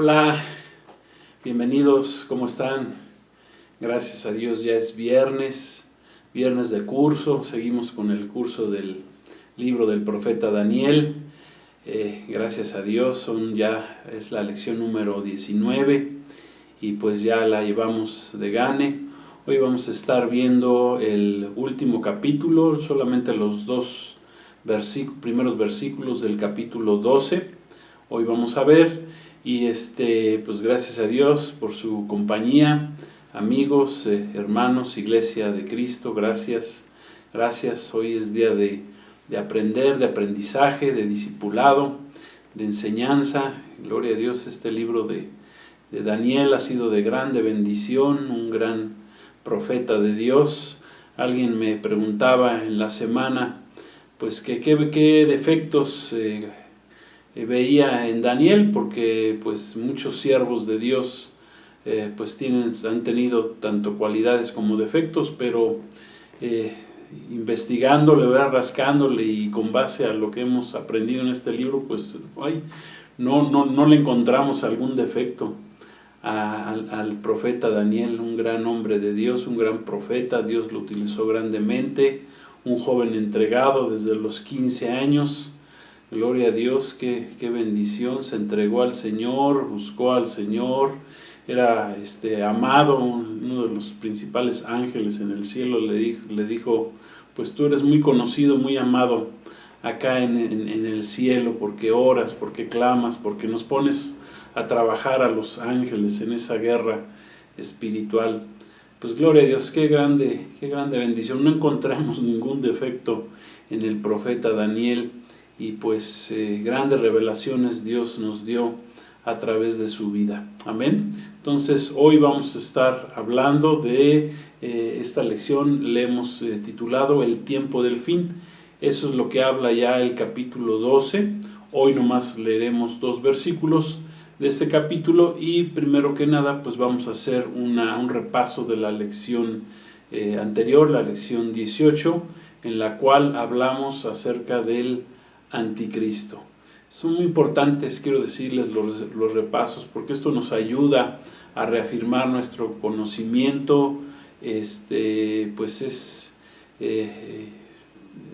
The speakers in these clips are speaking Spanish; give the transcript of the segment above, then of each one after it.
Hola, bienvenidos, ¿cómo están? Gracias a Dios ya es viernes de curso, seguimos con el curso del libro del profeta Daniel. Gracias a Dios, es la lección número 19 y pues ya la llevamos de gane. Hoy vamos a estar viendo el último capítulo, solamente los dos primeros versículos del capítulo 12. Hoy vamos a ver. Y pues gracias a Dios por su compañía, amigos, hermanos, Iglesia de Cristo, gracias. Hoy es día de aprender, de aprendizaje, de discipulado, de enseñanza. Gloria a Dios, este libro de Daniel ha sido de grande bendición, un gran profeta de Dios. Alguien me preguntaba en la semana, pues qué defectos veía en Daniel, porque pues muchos siervos de Dios pues han tenido tanto cualidades como defectos, pero investigándole, rascándole y con base a lo que hemos aprendido en este libro, pues no le encontramos algún defecto al profeta Daniel, un gran hombre de Dios, un gran profeta. Dios lo utilizó grandemente, un joven entregado desde los 15 años. Gloria a Dios, qué bendición, se entregó al Señor, buscó al Señor, era amado. Uno de los principales ángeles en el cielo le dijo, pues tú eres muy conocido, muy amado acá en el cielo, porque oras, porque clamas, porque nos pones a trabajar a los ángeles en esa guerra espiritual. Pues gloria a Dios, qué grande bendición. No encontramos ningún defecto en el profeta Daniel. Y pues grandes revelaciones Dios nos dio a través de su vida. Amén. Entonces hoy vamos a estar hablando de esta lección, le hemos titulado El tiempo del fin. Eso es lo que habla ya el capítulo 12. Hoy nomás leeremos 2 versículos de este capítulo y primero que nada pues vamos a hacer un repaso de la lección anterior, la lección 18, en la cual hablamos acerca del anticristo. Son muy importantes, quiero decirles, los repasos, porque esto nos ayuda a reafirmar nuestro conocimiento.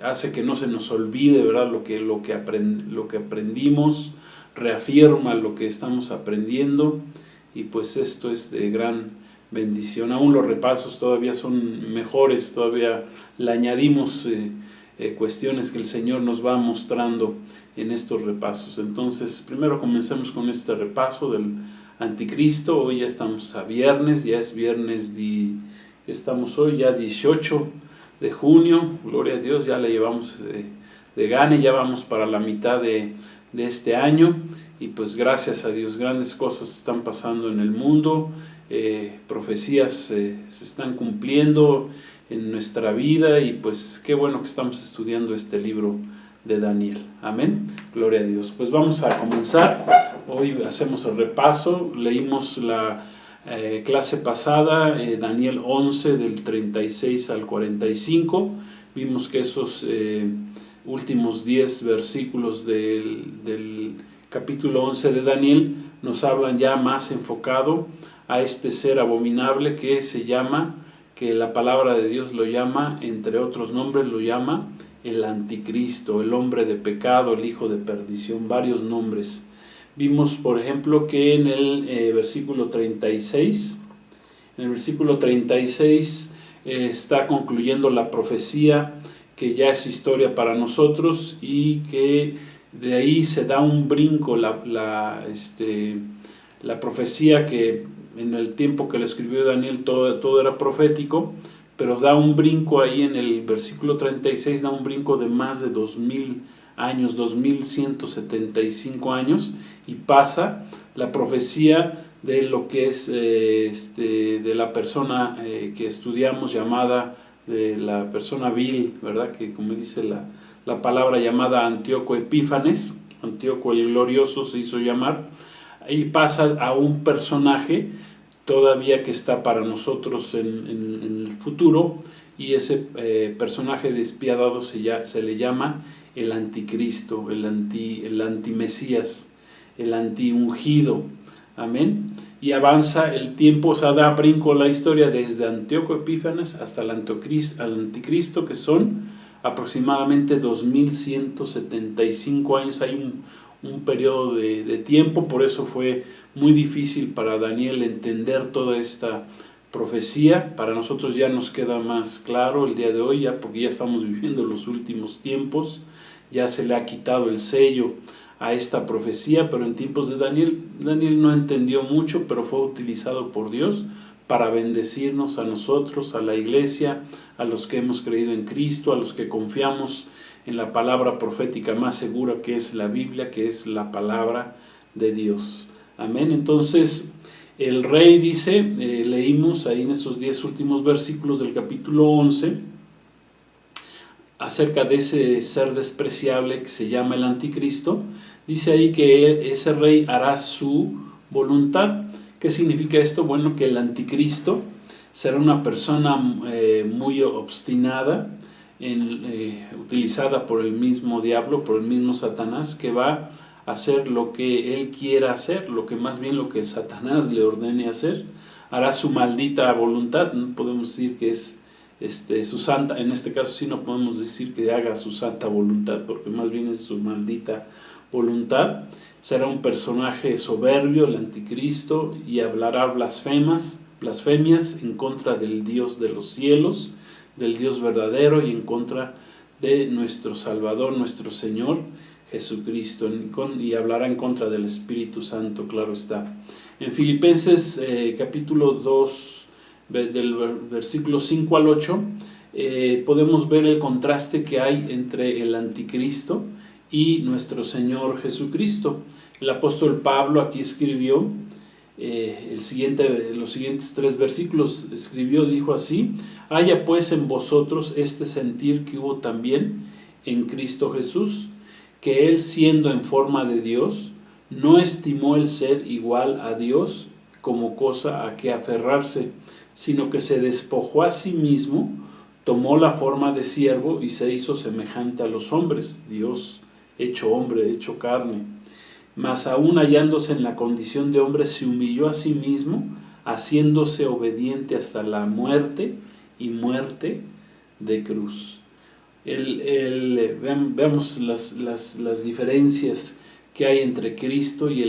Hace que no se nos olvide, ¿verdad?, lo que aprendimos, reafirma lo que estamos aprendiendo, y pues esto es de gran bendición. Aún los repasos todavía son mejores, todavía le añadimos cuestiones que el Señor nos va mostrando en estos repasos. Entonces, primero comencemos con este repaso del anticristo. Hoy ya estamos a viernes, ya es viernes, estamos hoy ya 18 de junio, gloria a Dios, ya le llevamos de gane, ya vamos para la mitad de este año, y pues gracias a Dios, grandes cosas están pasando en el mundo, profecías se están cumpliendo en nuestra vida, y pues qué bueno que estamos estudiando este libro de Daniel. Amén, gloria a Dios. Pues vamos a comenzar. Hoy hacemos el repaso. Leímos la clase pasada, Daniel 11 del 36 al 45. Vimos que esos últimos 10 versículos del capítulo 11 de Daniel nos hablan ya más enfocado a este ser abominable que la palabra de Dios lo llama, entre otros nombres lo llama el anticristo, el hombre de pecado, el hijo de perdición, varios nombres. Vimos, por ejemplo, que en el versículo 36, está concluyendo la profecía que ya es historia para nosotros, y que de ahí se da un brinco la profecía, que en el tiempo que lo escribió Daniel todo era profético, pero da un brinco ahí en el versículo 36, da un brinco de más de 2000 años, 2175 años, y pasa la profecía de lo que es de la persona que estudiamos, llamada de la persona vil, ¿verdad?, que como dice la palabra, llamada Antíoco Epífanes. Antíoco el Glorioso se hizo llamar, y pasa a un personaje todavía que está para nosotros en el futuro, y ese personaje despiadado se le llama el anticristo, el antimesías, el antiungido. Amén. Y avanza el tiempo, o sea, da brinco la historia desde Antíoco Epífanes hasta el anticristo, que son aproximadamente 2175 años. Hay un periodo de tiempo, por eso fue muy difícil para Daniel entender toda esta profecía. Para nosotros ya nos queda más claro el día de hoy, ya porque ya estamos viviendo los últimos tiempos, ya se le ha quitado el sello a esta profecía, pero en tiempos de Daniel no entendió mucho, pero fue utilizado por Dios para bendecirnos a nosotros, a la iglesia, a los que hemos creído en Cristo, a los que confiamos en la palabra profética más segura, que es la Biblia, que es la palabra de Dios. Amén. Entonces el rey dice, leímos ahí en esos 10 últimos versículos del capítulo 11, acerca de ese ser despreciable que se llama el anticristo. Dice ahí que ese rey hará su voluntad. ¿Qué significa esto? Bueno, que el anticristo será una persona muy obstinada, utilizada por el mismo diablo, por el mismo Satanás, que va a hacer lo que él quiera hacer, lo que Satanás le ordene hacer. Hará su maldita voluntad. No podemos decir que es su santa, en este caso sí no podemos decir que haga su santa voluntad, porque más bien es su maldita voluntad. Será un personaje soberbio, el anticristo, y hablará blasfemias en contra del Dios de los cielos, del Dios verdadero, y en contra de nuestro Salvador, nuestro Señor Jesucristo, y hablará en contra del Espíritu Santo, claro está. En Filipenses capítulo 2, del versículo 5 al 8, podemos ver el contraste que hay entre el anticristo y nuestro Señor Jesucristo. El apóstol Pablo aquí escribió los siguientes 3 versículos, dijo así: haya pues en vosotros este sentir que hubo también en Cristo Jesús, que él, siendo en forma de Dios, no estimó el ser igual a Dios como cosa a que aferrarse, sino que se despojó a sí mismo, tomó la forma de siervo y se hizo semejante a los hombres, Dios hecho hombre, hecho carne. Mas aún hallándose en la condición de hombre, se humilló a sí mismo, haciéndose obediente hasta la muerte, y muerte de cruz. Veamos las diferencias que hay entre Cristo y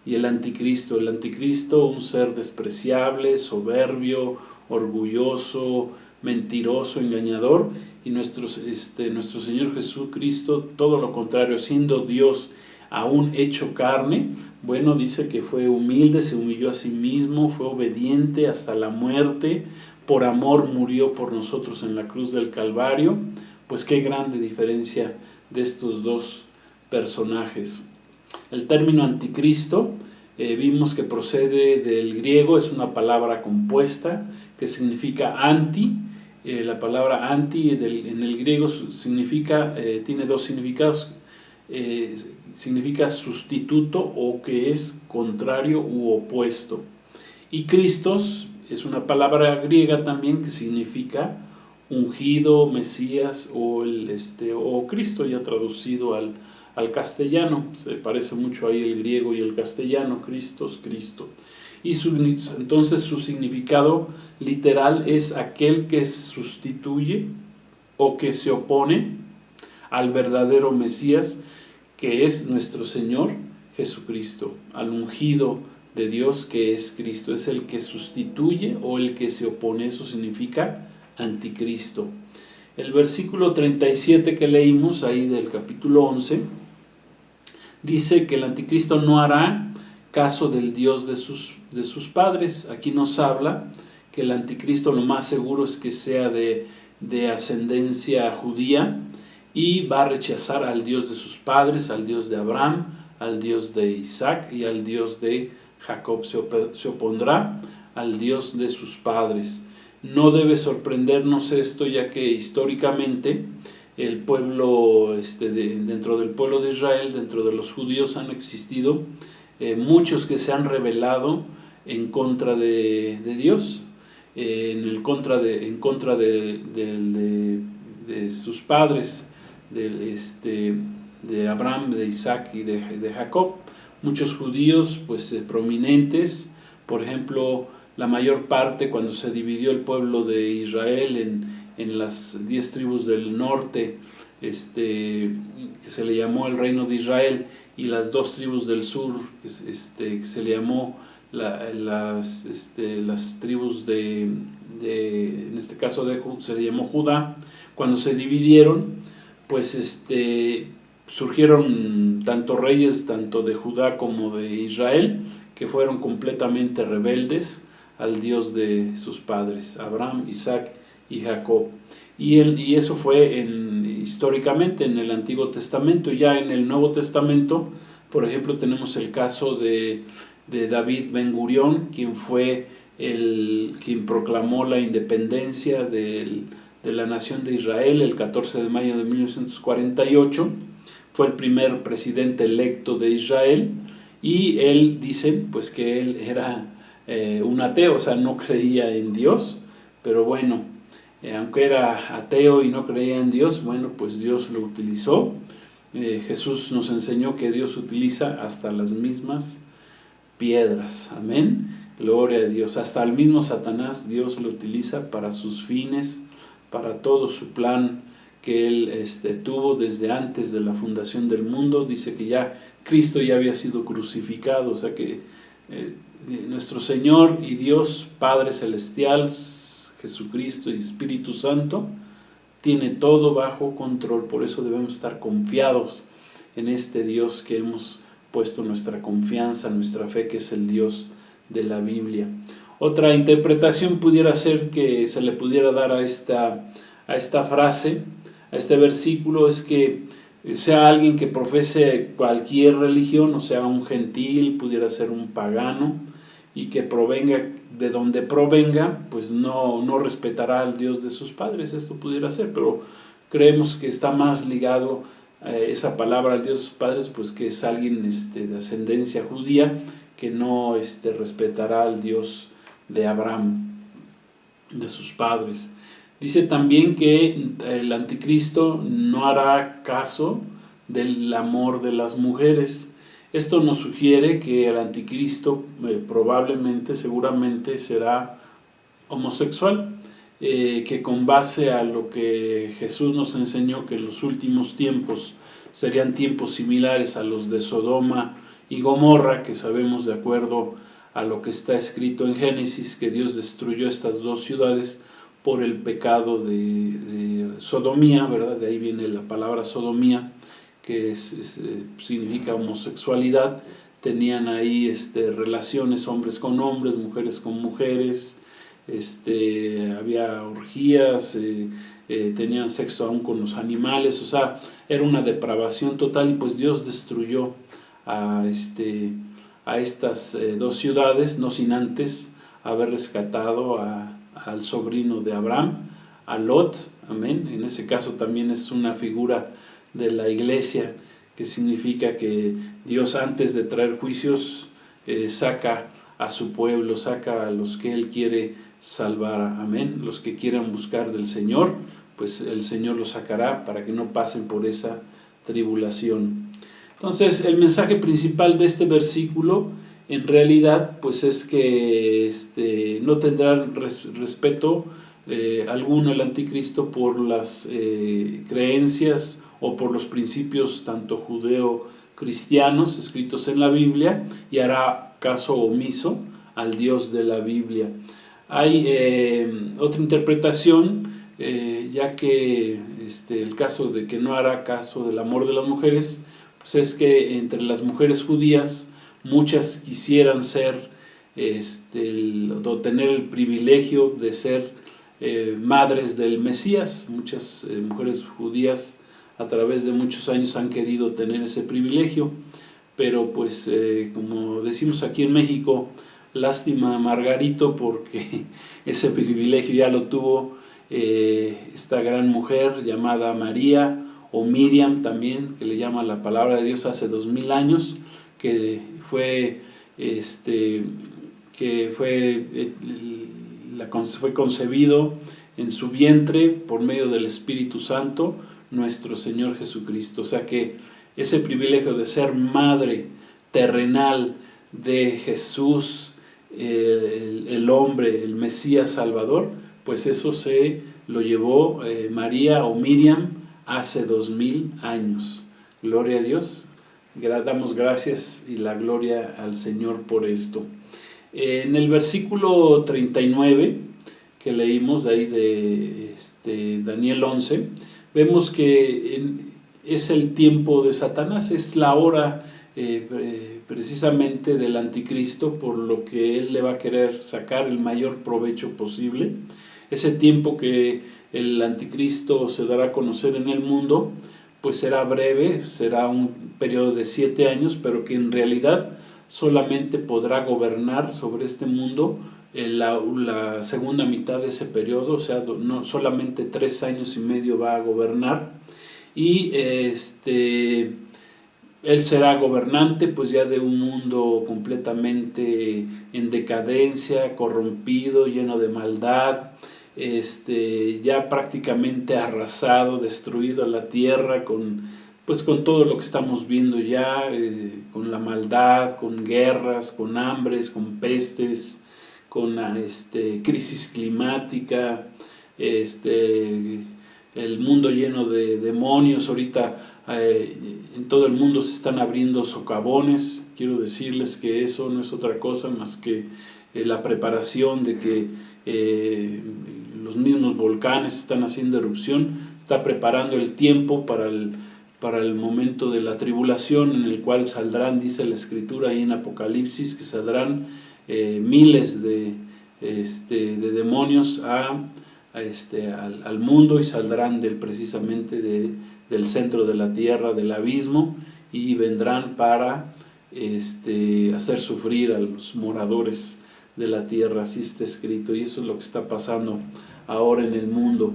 el anticristo. El anticristo, un ser despreciable, soberbio, orgulloso, mentiroso, engañador, y nuestro Señor Jesucristo, todo lo contrario, siendo Dios aún hecho carne. Bueno, dice que fue humilde, se humilló a sí mismo, fue obediente hasta la muerte, por amor murió por nosotros en la cruz del Calvario. Pues qué grande diferencia de estos dos personajes. El término anticristo, vimos que procede del griego, es una palabra compuesta que significa anti. La palabra anti en el griego tiene 2 significados. Significa sustituto, o que es contrario u opuesto. Y Christos es una palabra griega también que significa ungido, Mesías, o Cristo, ya traducido al castellano. Se parece mucho ahí el griego y el castellano, Christos, Cristo. Y entonces su significado literal es aquel que sustituye o que se opone al verdadero Mesías, que es nuestro Señor Jesucristo, al ungido de Dios, que es Cristo. Es el que sustituye o el que se opone. Eso significa anticristo. El versículo 37 que leímos ahí del capítulo 11 dice que el anticristo no hará caso del Dios de sus padres. Aquí nos habla que el anticristo lo más seguro es que sea de ascendencia judía, y va a rechazar al Dios de sus padres, al Dios de Abraham, al Dios de Isaac y al Dios de Jacob. Se opondrá al Dios de sus padres. No debe sorprendernos esto, ya que históricamente el pueblo, dentro del pueblo de Israel, dentro de los judíos, han existido muchos que se han rebelado en contra de Dios, en contra de sus padres, de Abraham, de Isaac y de Jacob. muchos judíos pues prominentes, por ejemplo, la mayor parte cuando se dividió el pueblo de Israel en las 10 tribus del norte, que se le llamó el reino de Israel, y las 2 tribus del sur, que se le llamó las tribus en este caso se le llamó Judá. Cuando se dividieron, pues surgieron tanto reyes, tanto de Judá como de Israel, que fueron completamente rebeldes al Dios de sus padres, Abraham, Isaac y Jacob. Y eso fue históricamente en el Antiguo Testamento. Ya en el Nuevo Testamento, por ejemplo, tenemos el caso de David Ben Gurión, quien fue quien proclamó la independencia de la nación de Israel el 14 de mayo de 1948. Fue el primer presidente electo de Israel, y él dice pues que él era un ateo, o sea, no creía en Dios, pero bueno, aunque era ateo y no creía en Dios, bueno, pues Dios lo utilizó. Jesús nos enseñó que Dios utiliza hasta las mismas piedras, amén, gloria a Dios. Hasta el mismo Satanás Dios lo utiliza para sus fines, para todo su plan que él tuvo desde antes de la fundación del mundo. Dice que ya Cristo ya había sido crucificado, o sea que nuestro Señor y Dios Padre Celestial, Jesucristo y Espíritu Santo, tiene todo bajo control. Por eso debemos estar confiados en este Dios que hemos puesto nuestra confianza, nuestra fe, que es el Dios de la Biblia. Otra interpretación pudiera ser que se le pudiera dar a esta frase, a este versículo, es que sea alguien que profese cualquier religión, o sea, un gentil, pudiera ser un pagano, y que provenga de donde provenga, pues no respetará al Dios de sus padres. Esto pudiera ser, pero creemos que está más ligado esa palabra al Dios de sus padres, pues que es alguien de ascendencia judía, que no respetará al Dios de Abraham, de sus padres. Dice también que el anticristo no hará caso del amor de las mujeres. Esto nos sugiere que el anticristo probablemente, seguramente será homosexual, que con base a lo que Jesús nos enseñó, que en los últimos tiempos serían tiempos similares a los de Sodoma y Gomorra, que sabemos de acuerdo a lo que está escrito en Génesis, que Dios destruyó estas 2 ciudades por el pecado de sodomía, ¿verdad? De ahí viene la palabra sodomía, que significa homosexualidad. Tenían ahí relaciones hombres con hombres, mujeres con mujeres, había orgías, tenían sexo aún con los animales, o sea, era una depravación total, y pues Dios destruyó a estas 2 ciudades, no sin antes haber rescatado al sobrino de Abraham, a Lot, amén. En ese caso también es una figura de la iglesia, que significa que Dios, antes de traer juicios, saca a su pueblo, saca a los que Él quiere salvar, amén. Los que quieran buscar del Señor, pues el Señor los sacará para que no pasen por esa tribulación. Entonces, el mensaje principal de este versículo, en realidad, pues es que no tendrá respeto alguno el anticristo por las creencias o por los principios tanto judeo-cristianos escritos en la Biblia, y hará caso omiso al Dios de la Biblia. Hay otra interpretación, ya que el caso de que no hará caso del amor de las mujeres, pues es que entre las mujeres judías muchas quisieran ser o tener el privilegio de ser madres del Mesías. Muchas mujeres judías a través de muchos años han querido tener ese privilegio, pero pues como decimos aquí en México, lástima a Margarito, porque ese privilegio ya lo tuvo esta gran mujer llamada María, o Miriam también, que le llama la palabra de Dios, hace 2000 años, que fue concebido en su vientre por medio del Espíritu Santo, nuestro Señor Jesucristo. O sea que ese privilegio de ser madre terrenal de Jesús, el hombre, el Mesías Salvador, pues eso se lo llevó María o Miriam hace 2000 años. Gloria a Dios, damos gracias y la gloria al Señor por esto. En el versículo 39 que leímos de ahí de Daniel 11, vemos que es el tiempo de Satanás, es la hora precisamente del anticristo, por lo que él le va a querer sacar el mayor provecho posible. Ese tiempo que el anticristo se dará a conocer en el mundo, pues será breve, será un periodo de 7 años, pero que en realidad solamente podrá gobernar sobre este mundo en la segunda mitad de ese periodo, o sea, no, solamente 3 años y medio va a gobernar, y él será gobernante pues ya de un mundo completamente en decadencia, corrompido, lleno de maldad, ya prácticamente arrasado, destruido la tierra con todo lo que estamos viendo ya, con la maldad, con guerras, con hambres, con pestes, con crisis climática, el mundo lleno de demonios. Ahorita en todo el mundo se están abriendo socavones. Quiero decirles que eso no es otra cosa más que la preparación de que los mismos volcanes están haciendo erupción, está preparando el tiempo para el momento de la tribulación, en el cual saldrán, dice la Escritura ahí en Apocalipsis, que saldrán miles de demonios al mundo, y saldrán precisamente del centro de la tierra, del abismo, y vendrán para hacer sufrir a los moradores de la tierra. Así está escrito, y eso es lo que está pasando ahora en el mundo.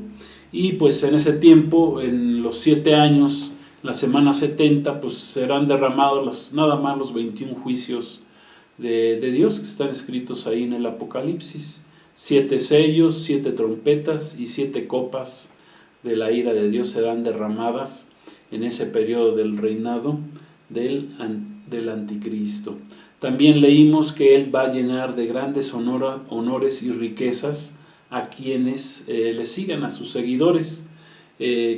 Y pues en ese tiempo, en los 7 años, la semana 70, pues serán derramados nada más los 21 juicios de Dios que están escritos ahí en el Apocalipsis. 7 sellos, 7 trompetas y 7 copas de la ira de Dios serán derramadas en ese periodo del reinado del anticristo. También leímos que él va a llenar de grandes honores y riquezas a quienes le sigan, a sus seguidores.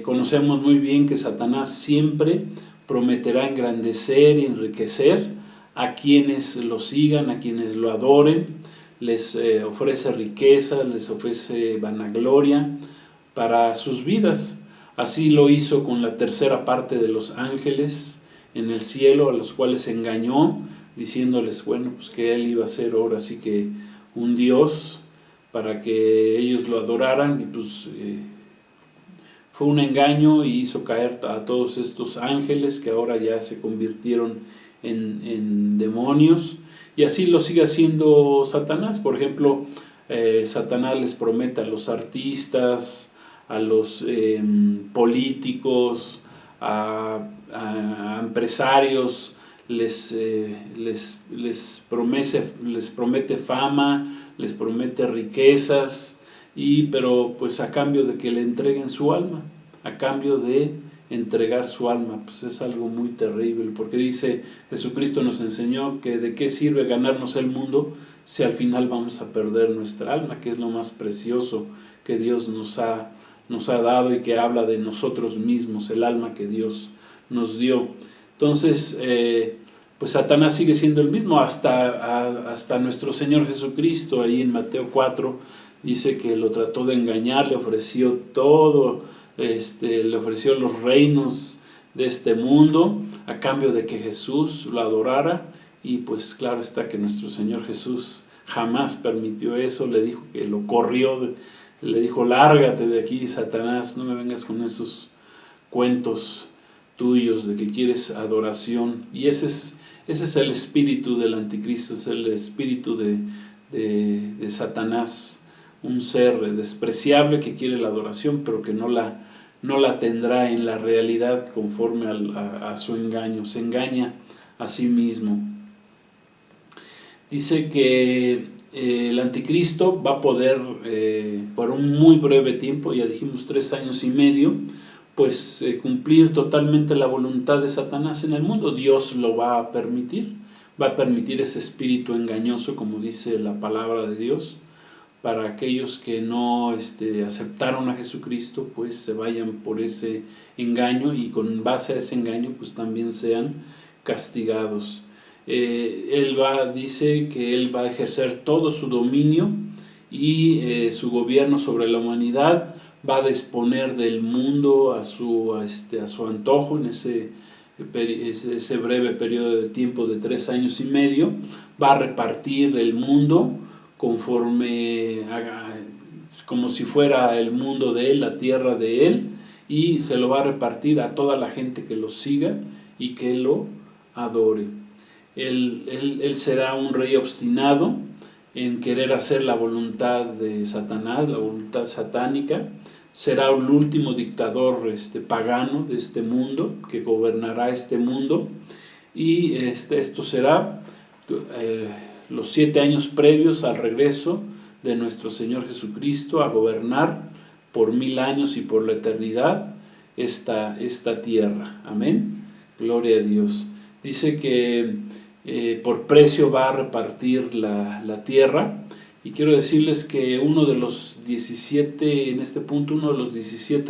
Conocemos muy bien que Satanás siempre prometerá engrandecer y enriquecer a quienes lo sigan, a quienes lo adoren. Les ofrece riqueza, les ofrece vanagloria para sus vidas. Así lo hizo con la tercera parte de los ángeles en el cielo, a los cuales engañó, diciéndoles, bueno, pues que él iba a ser ahora sí que un Dios para que ellos lo adoraran, y pues fue un engaño, y hizo caer a todos estos ángeles que ahora ya se convirtieron en demonios. Y así lo sigue haciendo Satanás. Por ejemplo, Satanás les promete a los artistas, a los políticos, a empresarios, les promete fama, les promete riquezas, pero pues a cambio de que le entreguen su alma, a cambio de entregar su alma. Pues es algo muy terrible, porque dice Jesucristo, nos enseñó que de qué sirve ganarnos el mundo si al final vamos a perder nuestra alma, que es lo más precioso que Dios nos ha dado, y que habla de nosotros mismos, el alma que Dios nos dio. Entonces pues Satanás sigue siendo el mismo hasta nuestro Señor Jesucristo. Ahí en Mateo 4 dice que lo trató de engañar, le ofreció todo, le ofreció los reinos de este mundo a cambio de que Jesús lo adorara. Y pues claro está que nuestro Señor Jesús jamás permitió eso. Le dijo que lo corrió, le dijo, lárgate de aquí, Satanás, no me vengas con esos cuentos tuyos de que quieres adoración. Y ese es el espíritu del anticristo, es el espíritu de Satanás, un ser despreciable que quiere la adoración, pero que no la tendrá en la realidad conforme a su engaño. Se engaña a sí mismo. Dice que el anticristo va a poder por un muy breve tiempo, ya dijimos 3 años y medio, pues cumplir totalmente la voluntad de Satanás en el mundo. Dios lo va a permitir. va a permitir ese espíritu engañoso, como dice la palabra de Dios, para aquellos que no aceptaron a Jesucristo, pues se vayan por ese engaño y con base a ese engaño pues también sean castigados. Dice que Él va a ejercer todo su dominio y su gobierno sobre la humanidad, va a disponer del mundo a su antojo en ese breve periodo de tiempo de 3 años y medio, va a repartir el mundo conforme como si fuera el mundo de Él, la tierra de Él, y se lo va a repartir a toda la gente que lo siga y que lo adore. Él será un rey obstinado en querer hacer la voluntad de Satanás, la voluntad satánica. Será el último dictador pagano de este mundo, que gobernará este mundo, y esto será los 7 años previos al regreso de nuestro Señor Jesucristo a gobernar por 1000 años y por la eternidad esta tierra. Amén. Gloria a Dios. Dice que por precio va a repartir la tierra, y quiero decirles que uno de los 17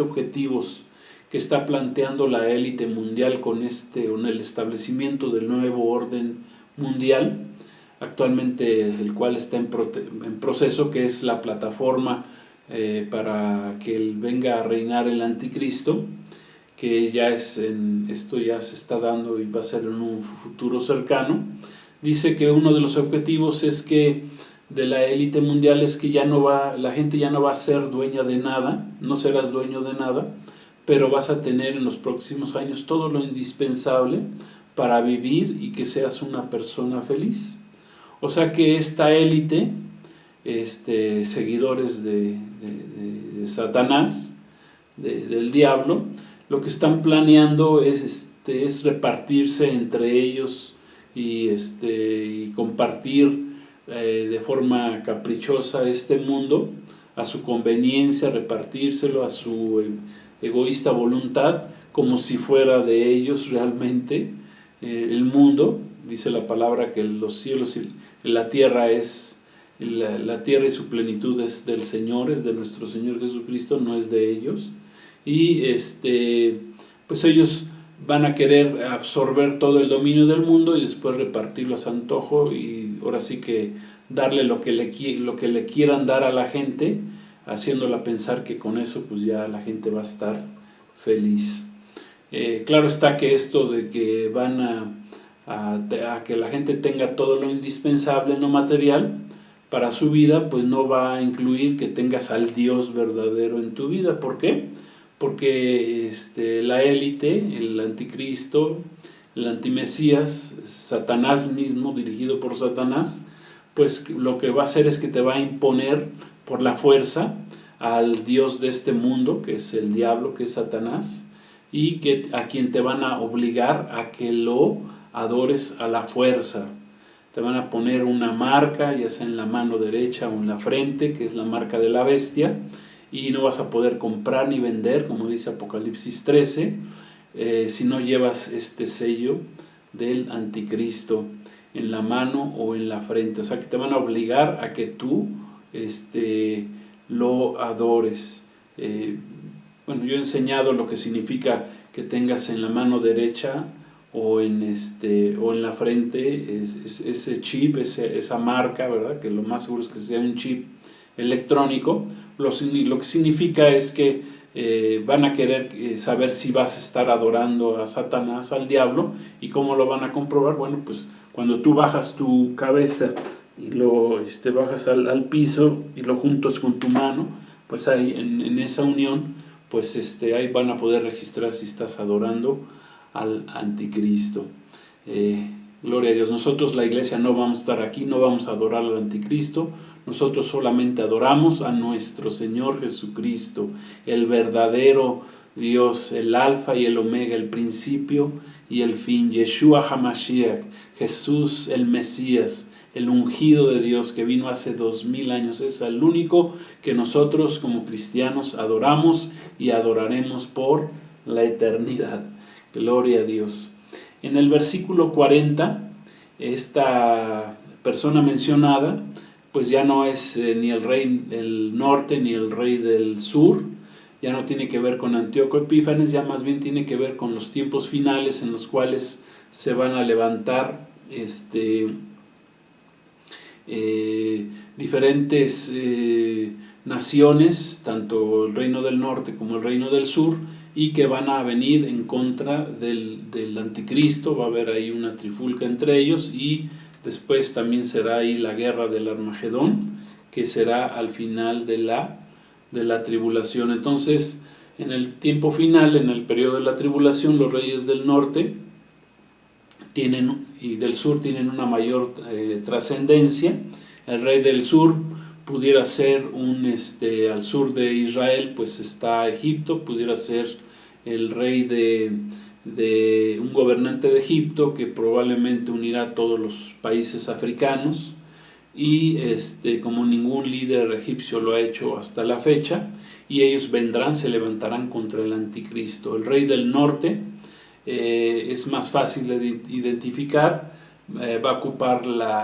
objetivos que está planteando la élite mundial con el establecimiento del nuevo orden mundial, actualmente el cual está en proceso, que es la plataforma para que él venga a reinar el anticristo, que esto ya se está dando y va a ser en un futuro cercano. Dice que uno de los objetivos es que de la élite mundial es que la gente ya no va a ser dueña de nada, no serás dueño de nada, pero vas a tener en los próximos años todo lo indispensable para vivir y que seas una persona feliz. O sea que esta élite, seguidores de Satanás, del diablo, lo que están planeando es repartirse entre ellos y compartir de forma caprichosa este mundo a su conveniencia, repartírselo a su egoísta voluntad, como si fuera de ellos realmente el mundo. Dice la palabra que los cielos y la tierra la tierra y su plenitud es del Señor, es de nuestro Señor Jesucristo, no es de ellos. Y pues ellos van a querer absorber todo el dominio del mundo y después repartirlo a su antojo, y ahora sí que darle lo que le quieran dar a la gente, haciéndola pensar que con eso pues ya la gente va a estar feliz. Claro está que esto de que van a que la gente tenga todo lo indispensable, no material, para su vida, pues no va a incluir que tengas al Dios verdadero en tu vida. ¿Por qué? Porque la élite, el anticristo, el antimesías, Satanás mismo, dirigido por Satanás, pues lo que va a hacer es que te va a imponer por la fuerza al Dios de este mundo, que es el diablo, que es Satanás, y a quien te van a obligar a que lo adores a la fuerza. Te van a poner una marca, ya sea en la mano derecha o en la frente, que es la marca de la bestia, y no vas a poder comprar ni vender, como dice Apocalipsis 13, si no llevas este sello del anticristo en la mano o en la frente. O sea que te van a obligar a que tú lo adores. Bueno, yo he enseñado lo que significa que tengas en la mano derecha o en la frente ese chip, esa marca, ¿verdad? Que lo más seguro es que sea un chip electrónico. Lo que significa es que van a querer saber si vas a estar adorando a Satanás, al diablo. ¿Y cómo lo van a comprobar? Bueno, pues cuando tú bajas tu cabeza y lo bajas al piso y lo juntas con tu mano, pues ahí en esa unión, pues ahí van a poder registrar si estás adorando al anticristo. Gloria a Dios. Nosotros, la iglesia, no vamos a estar aquí, no vamos a adorar al anticristo. Nosotros solamente adoramos a nuestro Señor Jesucristo, el verdadero Dios, el alfa y el omega, el principio y el fin. Yeshua HaMashiach, Jesús el Mesías, el ungido de Dios que vino hace 2000 años. Es el único que nosotros como cristianos adoramos y adoraremos por la eternidad. Gloria a Dios. En el versículo 40 esta persona mencionada pues ya no es ni el rey del norte ni el rey del sur, ya no tiene que ver con Antíoco Epífanes, ya más bien tiene que ver con los tiempos finales en los cuales se van a levantar diferentes naciones, tanto el reino del norte como el reino del sur, y que van a venir en contra del anticristo. Va a haber ahí una trifulca entre ellos, y después también será ahí la guerra del Armagedón, que será al final de la tribulación. Entonces, en el tiempo final, en el periodo de la tribulación, los reyes del norte y del sur tienen una mayor trascendencia. El rey del sur pudiera ser al sur de Israel, pues está Egipto, pudiera ser el rey de un gobernante de Egipto que probablemente unirá a todos los países africanos, y como ningún líder egipcio lo ha hecho hasta la fecha, y ellos se levantarán contra el anticristo. El rey del norte es más fácil de identificar, va a ocupar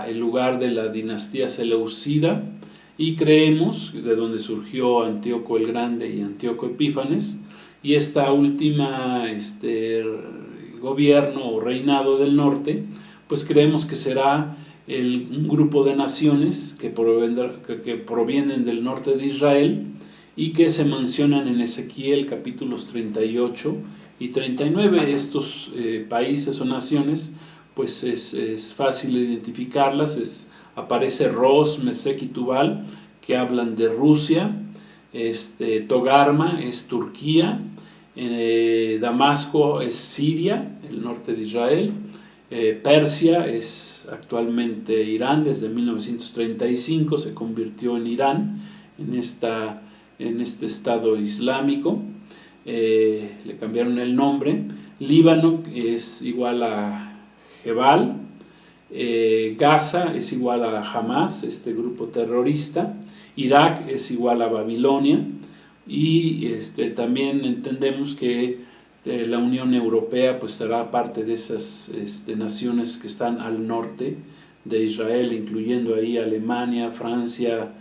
el lugar de la dinastía seleucida, y creemos, de donde surgió Antíoco el Grande y Antíoco Epífanes, y esta última gobierno o reinado del norte, pues creemos que será un grupo de naciones que provienen del norte de Israel y que se mencionan en Ezequiel capítulos 38 y 39. Estos países o naciones, pues es fácil identificarlas. Aparece Ros, Mesec y Tubal, que hablan de Rusia. Togarma es Turquía. Damasco es Siria, el norte de Israel. Persia es actualmente Irán, desde 1935 se convirtió en Irán, en este estado islámico. Le cambiaron el nombre. Líbano es igual a Jebal. Gaza es igual a Hamas, este grupo terrorista. Irak es igual a Babilonia, y también entendemos que la Unión Europea pues será parte de esas naciones que están al norte de Israel, incluyendo ahí Alemania, Francia,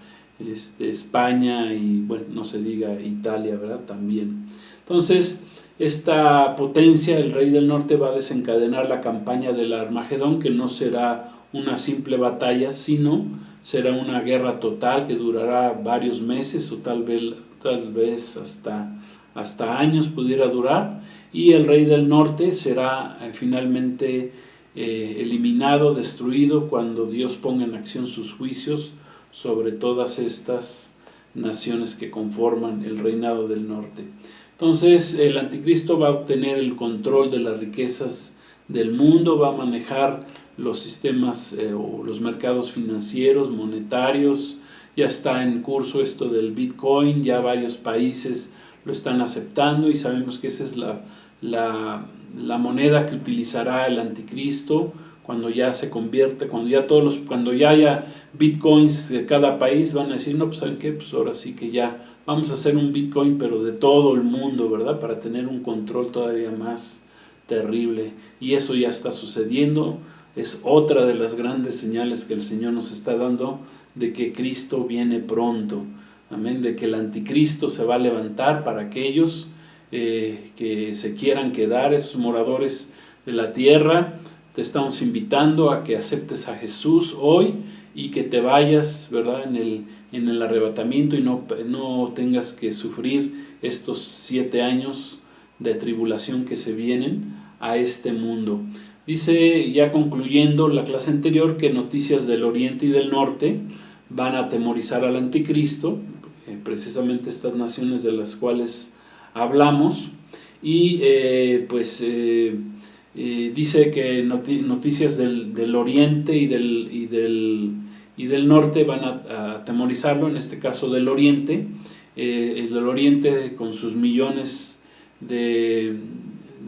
España y bueno, no se diga Italia, ¿verdad? También. Entonces, esta potencia, el rey del norte, va a desencadenar la campaña del Armagedón, que no será una simple batalla, sino será una guerra total que durará varios meses o tal vez hasta años pudiera durar, y el rey del norte será finalmente eliminado, destruido, cuando Dios ponga en acción sus juicios sobre todas estas naciones que conforman el reinado del norte. Entonces el anticristo va a obtener el control de las riquezas del mundo, va a manejar los sistemas o los mercados financieros, monetarios. Ya está en curso esto del Bitcoin, ya varios países lo están aceptando, y sabemos que esa es la moneda que utilizará el anticristo cuando ya se convierte, cuando ya haya bitcoins de cada país. Van a decir, no, pues ¿saben qué? Pues ahora sí que ya vamos a hacer un bitcoin, pero de todo el mundo, ¿verdad? Para tener un control todavía más terrible. Y eso ya está sucediendo. Es otra de las grandes señales que el Señor nos está dando de que Cristo viene pronto. Amén, de que el anticristo se va a levantar para aquellos que se quieran quedar, esos moradores de la tierra. Te estamos invitando a que aceptes a Jesús hoy y que te vayas, ¿verdad?, en el arrebatamiento, y no tengas que sufrir estos 7 años de tribulación que se vienen a este mundo. Dice, ya concluyendo la clase anterior, que noticias del oriente y del norte van a atemorizar al anticristo, precisamente estas naciones de las cuales hablamos, y dice que noticias del oriente y del norte van a atemorizarlo. En este caso del oriente, el oriente con sus millones de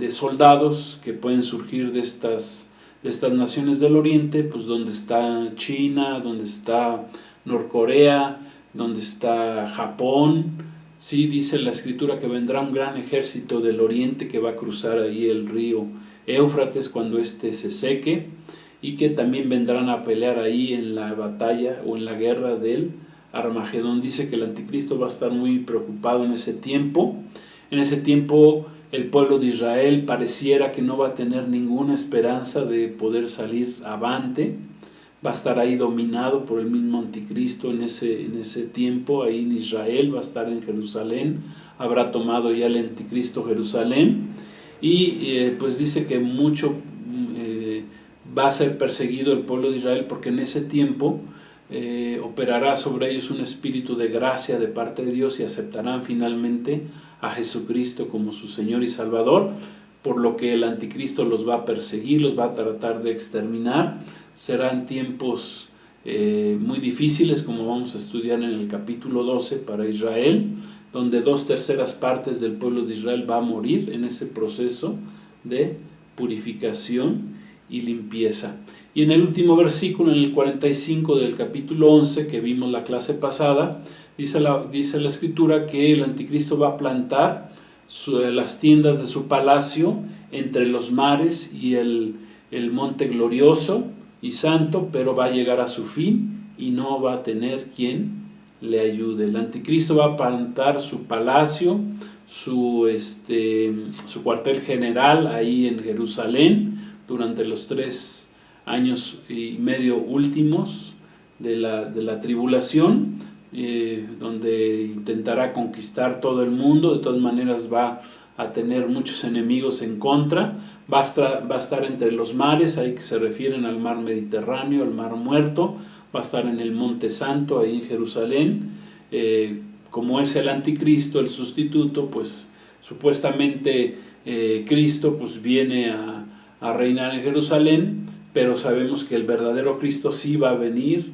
soldados que pueden surgir de estas naciones del oriente, pues donde está China, donde está Norcorea, donde está Japón. Sí, dice la escritura que vendrá un gran ejército del oriente que va a cruzar ahí el río Éufrates cuando se seque, y que también vendrán a pelear ahí en la batalla o en la guerra del Armagedón. Dice que el anticristo va a estar muy preocupado en ese tiempo. En ese tiempo el pueblo de Israel pareciera que no va a tener ninguna esperanza de poder salir avante. Va a estar ahí dominado por el mismo anticristo en ese tiempo, ahí en Israel, va a estar en Jerusalén, habrá tomado ya el anticristo Jerusalén, y pues dice que mucho va a ser perseguido el pueblo de Israel, porque en ese tiempo operará sobre ellos un espíritu de gracia de parte de Dios y aceptarán finalmente a Jesucristo como su Señor y Salvador, por lo que el anticristo los va a perseguir, los va a tratar de exterminar. Serán tiempos muy difíciles, como vamos a estudiar en el capítulo 12 para Israel, donde 2/3 partes del pueblo de Israel va a morir en ese proceso de purificación y limpieza. Y en el último versículo, en el 45 del capítulo 11, que vimos la clase pasada, dice la escritura que el anticristo va a plantar las tiendas de su palacio entre los mares y el monte glorioso y santo, pero va a llegar a su fin y no va a tener quien le ayude. El anticristo va a plantar su palacio, su cuartel general ahí en Jerusalén durante los 3 años y medio últimos de la tribulación, donde intentará conquistar todo el mundo. De todas maneras va a tener muchos enemigos en contra. Va a estar entre los mares, ahí que se refieren al mar Mediterráneo, al mar Muerto. Va a estar en el Monte Santo, ahí en Jerusalén. Como es el anticristo, el sustituto, pues supuestamente Cristo pues viene a reinar en Jerusalén, pero sabemos que el verdadero Cristo sí va a venir,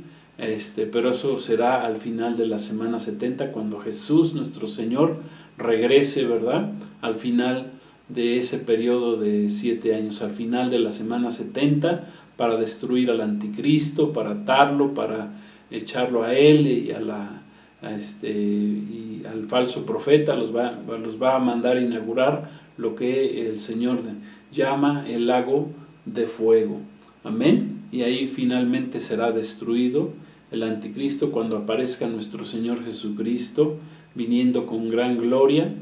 pero eso será al final de la semana 70, cuando Jesús, nuestro Señor, regrese, ¿verdad? Al final de ese periodo de 7 años, al final de la semana 70, para destruir al anticristo, para atarlo, para echarlo a él y y al falso profeta. Los va a mandar a inaugurar lo que el Señor llama el lago de fuego. Amén. Y ahí finalmente será destruido el anticristo cuando aparezca nuestro Señor Jesucristo, viniendo con gran gloria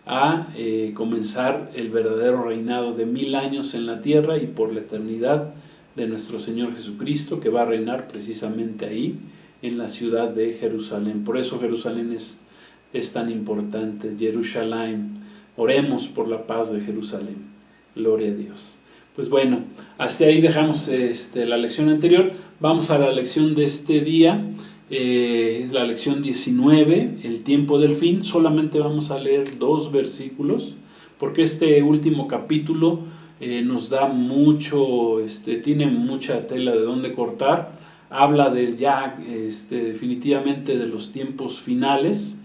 a comenzar el verdadero reinado de 1000 años en la tierra y por la eternidad de nuestro Señor Jesucristo, que va a reinar precisamente ahí en la ciudad de Jerusalén. Por eso Jerusalén es tan importante. Jerusalén. Oremos por la paz de Jerusalén. Gloria a Dios. Pues bueno, hasta ahí dejamos la lección anterior. Vamos a la lección de este día. Es la lección 19, el tiempo del fin. Solamente vamos a leer 2 versículos, porque este último capítulo nos da mucho, tiene mucha tela de dónde cortar. Habla de ya definitivamente de los tiempos finales,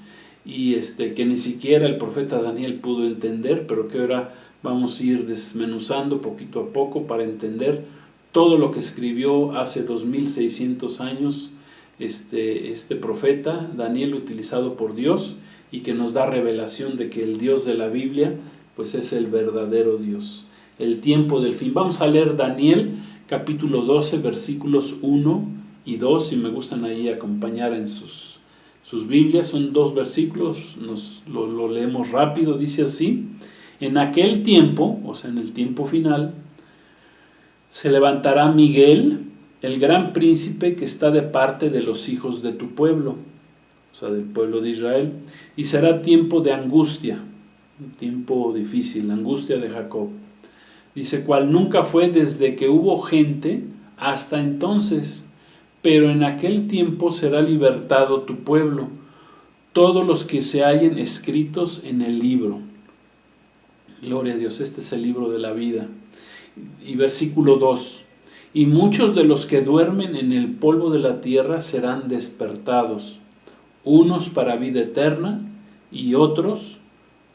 y que ni siquiera el profeta Daniel pudo entender, pero que ahora vamos a ir desmenuzando poquito a poco para entender todo lo que escribió hace 2600 años este profeta Daniel, utilizado por Dios, y que nos da revelación de que el Dios de la Biblia pues es el verdadero Dios. El tiempo del fin. Vamos a leer Daniel capítulo 12 versículos 1 y 2, si me gustan ahí acompañar en sus Biblias. Son 2 versículos, lo leemos rápido. Dice así: en aquel tiempo, o sea en el tiempo final, se levantará Miguel, el gran príncipe que está de parte de los hijos de tu pueblo, o sea del pueblo de Israel, y será tiempo de angustia, un tiempo difícil, la angustia de Jacob. Dice, cual nunca fue desde que hubo gente hasta entonces, pero en aquel tiempo será libertado tu pueblo, todos los que se hallen escritos en el libro. Gloria a Dios, este es el libro de la vida. Y versículo 2, y muchos de los que duermen en el polvo de la tierra serán despertados, unos para vida eterna y otros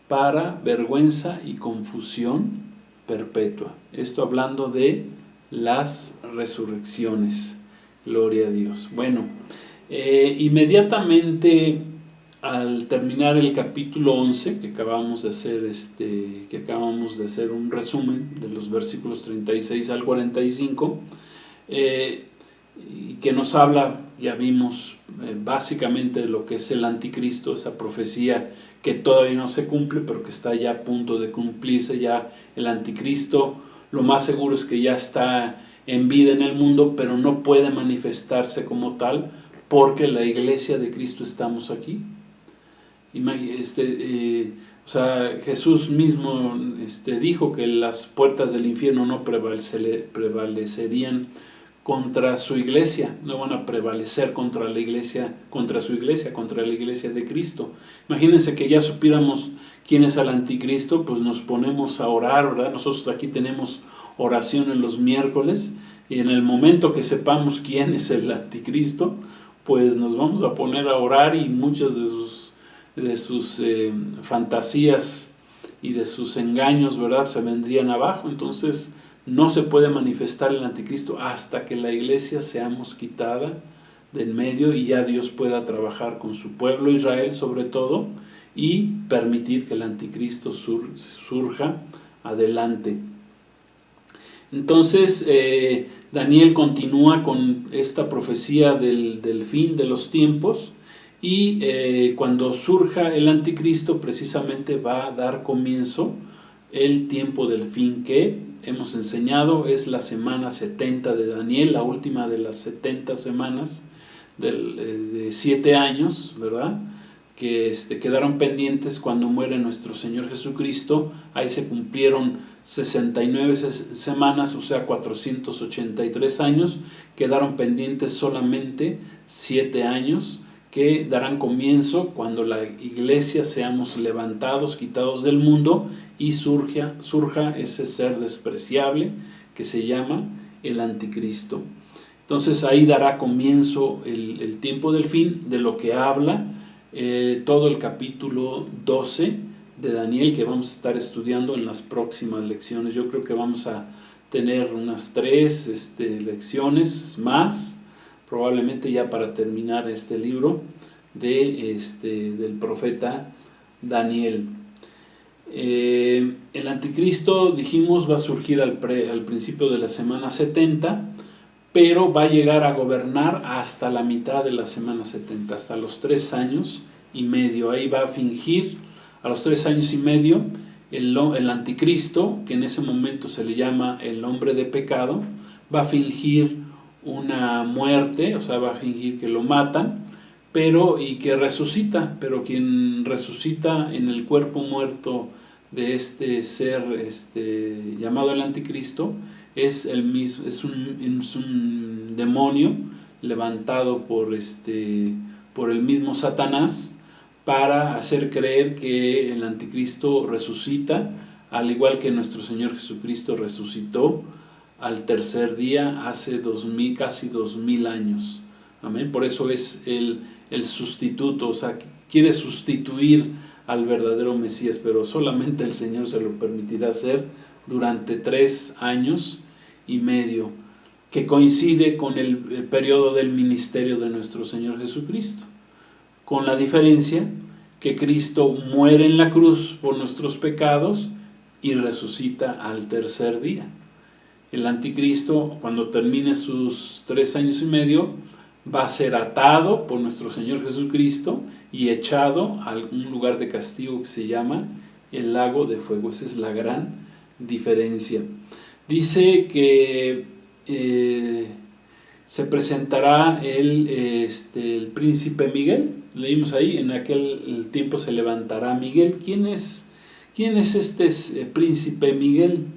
para vergüenza y confusión perpetua. Esto hablando de las resurrecciones. Gloria a Dios. Bueno, inmediatamente al terminar el capítulo 11, que acabamos de hacer un resumen de los versículos 36 al 45, y que nos habla, ya vimos, básicamente de lo que es el anticristo, esa profecía que todavía no se cumple, pero que está ya a punto de cumplirse. Ya el anticristo, lo más seguro es que ya está en vida en el mundo, pero no puede manifestarse como tal, porque la iglesia de Cristo estamos aquí. O sea, Jesús mismo dijo que las puertas del infierno no prevalecerían contra su iglesia, no van a prevalecer contra la iglesia, contra su iglesia, contra la iglesia de Cristo. Imagínense que ya supiéramos quién es el anticristo, pues nos ponemos a orar, ¿verdad? Nosotros aquí tenemos oración en los miércoles, y en el momento que sepamos quién es el anticristo, pues nos vamos a poner a orar, y muchas de sus fantasías y de sus engaños, ¿verdad?, se vendrían abajo. Entonces no se puede manifestar el anticristo hasta que la iglesia seamos quitada de en medio y ya Dios pueda trabajar con su pueblo Israel sobre todo, y permitir que el anticristo surja adelante. Entonces Daniel continúa con esta profecía del fin de los tiempos, y cuando surja el anticristo precisamente va a dar comienzo el tiempo del fin, que hemos enseñado es la semana 70 de Daniel, la última de las 70 semanas de 7 años, ¿verdad?, que quedaron pendientes cuando muere nuestro Señor Jesucristo. Ahí se cumplieron 69 semanas, o sea 483 años. Quedaron pendientes solamente 7 años, que darán comienzo cuando la iglesia seamos levantados, quitados del mundo, y surja ese ser despreciable que se llama el anticristo. Entonces ahí dará comienzo el tiempo del fin, de lo que habla todo el capítulo 12 de Daniel, que vamos a estar estudiando en las próximas lecciones. Yo creo que vamos a tener unas 3 lecciones más, probablemente ya para terminar este libro del profeta Daniel. El anticristo, dijimos, va a surgir al principio de la semana 70, pero va a llegar a gobernar hasta la mitad de la semana 70, hasta los 3 años y medio. Ahí va a fingir, a los 3 años y medio, el anticristo, que en ese momento se le llama el hombre de pecado, va a fingir una muerte, o sea, va a fingir que lo matan, y que resucita, pero quien resucita en el cuerpo muerto de este ser llamado el anticristo es un demonio levantado por el mismo Satanás, para hacer creer que el anticristo resucita, al igual que nuestro Señor Jesucristo resucitó al tercer día hace casi 2000 años. Amén. Por eso es el sustituto, o sea, quiere sustituir al verdadero Mesías, pero solamente el Señor se lo permitirá hacer durante 3 años y medio, que coincide con el periodo del ministerio de nuestro Señor Jesucristo, con la diferencia que Cristo muere en la cruz por nuestros pecados y resucita al tercer día. El anticristo, cuando termine sus 3 años y medio, va a ser atado por nuestro Señor Jesucristo y echado a algún lugar de castigo que se llama el lago de fuego. Esa es la gran diferencia. Dice que se presentará el príncipe Miguel. Leímos ahí, en aquel tiempo se levantará Miguel. ¿Quién es este príncipe Miguel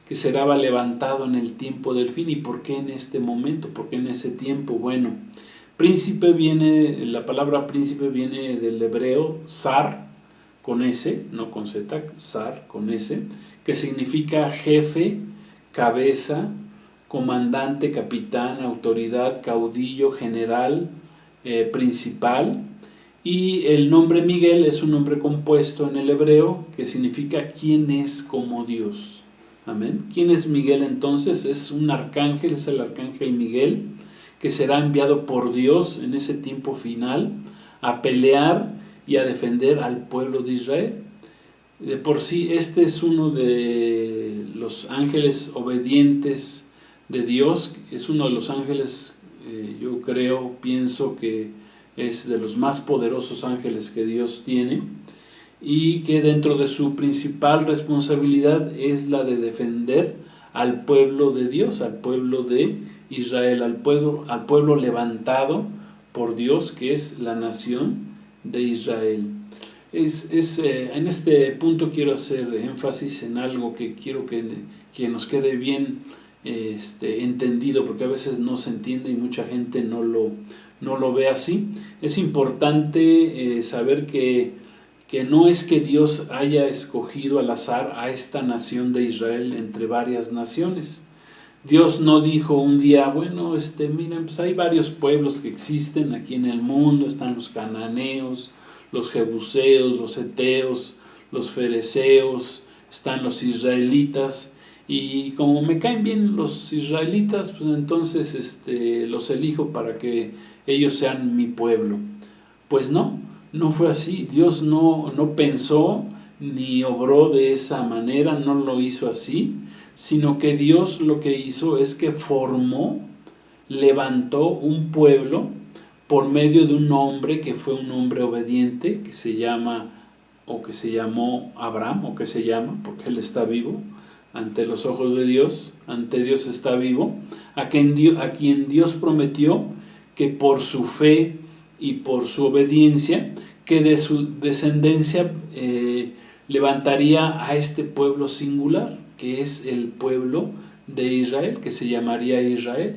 que será levantado en el tiempo del fin? ¿Y por qué en este momento? ¿Por qué en ese tiempo? Bueno, príncipe la palabra príncipe viene del hebreo zar, con S, no con Z, zar, con S, que significa jefe, cabeza, comandante, capitán, autoridad, caudillo, general, principal. Y el nombre Miguel es un nombre compuesto en el hebreo que significa ¿quién es como Dios? Amén. ¿Quién es Miguel entonces? Es un arcángel, es el arcángel Miguel, que será enviado por Dios en ese tiempo final a pelear y a defender al pueblo de Israel. De por sí, este es uno de los ángeles obedientes de Dios, es uno de los ángeles, yo pienso que es de los más poderosos ángeles que Dios tiene, y que dentro de su principal responsabilidad es la de defender al pueblo de Dios, al pueblo de Israel, al pueblo levantado por Dios, que es la nación de Israel. En este punto quiero hacer énfasis en algo que quiero que nos quede bien entendido, porque a veces no se entiende y mucha gente no lo ve así. Es importante saber que no es que Dios haya escogido al azar a esta nación de Israel entre varias naciones. Dios no dijo un día, bueno, miren, pues hay varios pueblos que existen aquí en el mundo, están los cananeos, los jebuseos, los heteos, los fereceos, están los israelitas, y como me caen bien los israelitas, pues entonces los elijo para que ellos sean mi pueblo. Pues no fue así. Dios no pensó ni obró de esa manera, no lo hizo así, sino que Dios lo que hizo es que levantó un pueblo por medio de un hombre que fue un hombre obediente, que se llamó Abraham, porque él está vivo ante los ojos de Dios, ante Dios está vivo, a quien Dios prometió que por su fe y por su obediencia, que de su descendencia levantaría a este pueblo singular, que es el pueblo de Israel, que se llamaría Israel,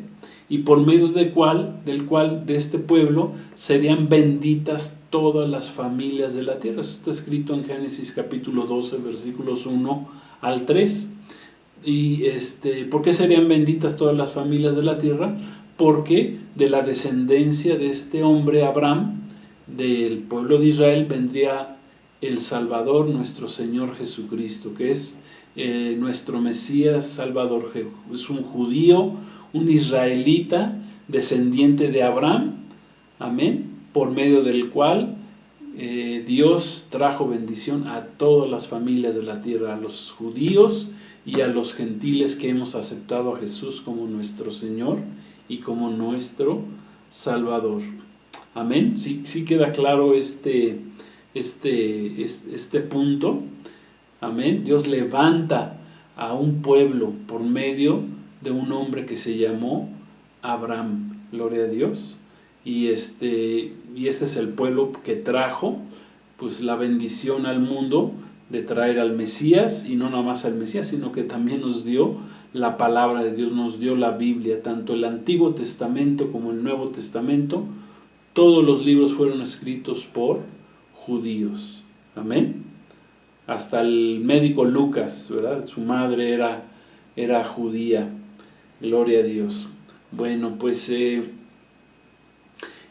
y por medio del cual de este pueblo serían benditas todas las familias de la tierra. Eso está escrito en Génesis capítulo 12, versículos 1 al 3. Y ¿por qué serían benditas todas las familias de la tierra? Porque de la descendencia de este hombre Abraham, del pueblo de Israel, vendría el Salvador, nuestro Señor Jesucristo, que es nuestro Mesías Salvador. Es un judío, un israelita, descendiente de Abraham, amén, por medio del cual Dios trajo bendición a todas las familias de la tierra, a los judíos y a los gentiles que hemos aceptado a Jesús como nuestro Señor y como nuestro Salvador. Amén. Sí queda claro este punto. Amén. Dios levanta a un pueblo por medio de un hombre que se llamó Abraham. Gloria a Dios. Y este es el pueblo que trajo pues la bendición al mundo de traer al Mesías, y no nada más al Mesías, sino que también nos dio la palabra de Dios, nos dio la Biblia, tanto el Antiguo Testamento como el Nuevo Testamento. Todos los libros fueron escritos por judíos. Amén. Hasta el médico Lucas, ¿verdad? Su madre era judía. Gloria a Dios. Bueno, pues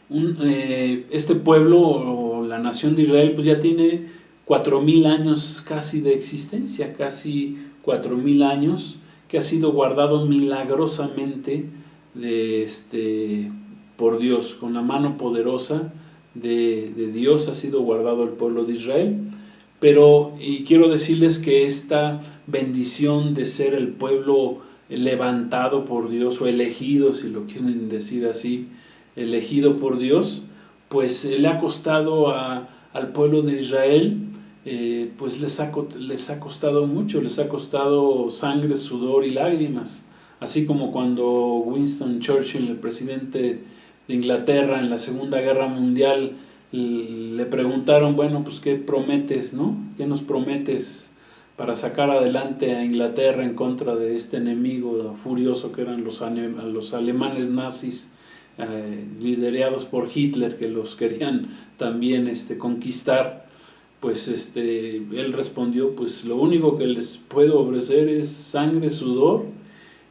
este pueblo, o la nación de Israel, pues ya tiene 4,000 años casi de existencia, casi 4,000 años, que ha sido guardado milagrosamente por Dios. Con la mano poderosa de Dios ha sido guardado el pueblo de Israel. Y quiero decirles que esta bendición de ser el pueblo levantado por Dios, o elegido, si lo quieren decir así, elegido por Dios, pues le ha costado al pueblo de Israel, pues les ha costado mucho, les ha costado sangre, sudor y lágrimas. Así como cuando Winston Churchill, el presidente de Inglaterra en la Segunda Guerra Mundial, le preguntaron, bueno, pues ¿qué prometes, no? ¿Qué nos prometes para sacar adelante a Inglaterra en contra de este enemigo furioso que eran los alemanes nazis, liderados por Hitler, que los querían también conquistar? Pues él respondió, pues lo único que les puedo ofrecer es sangre, sudor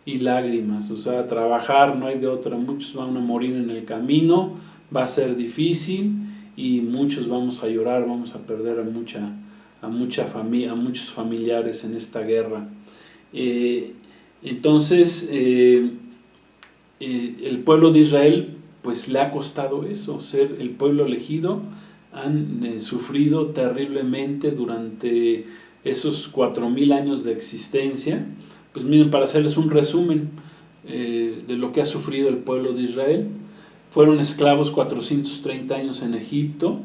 y lágrimas. O sea, trabajar, no hay de otra. Muchos van a morir en el camino, va a ser difícil, y muchos vamos a llorar, vamos a perder a muchos familiares en esta guerra. Entonces el pueblo de Israel pues le ha costado eso, ser el pueblo elegido. Han sufrido terriblemente durante esos 4,000 años de existencia. Pues miren, para hacerles un resumen, de lo que ha sufrido el pueblo de Israel. Fueron esclavos 430 años en Egipto.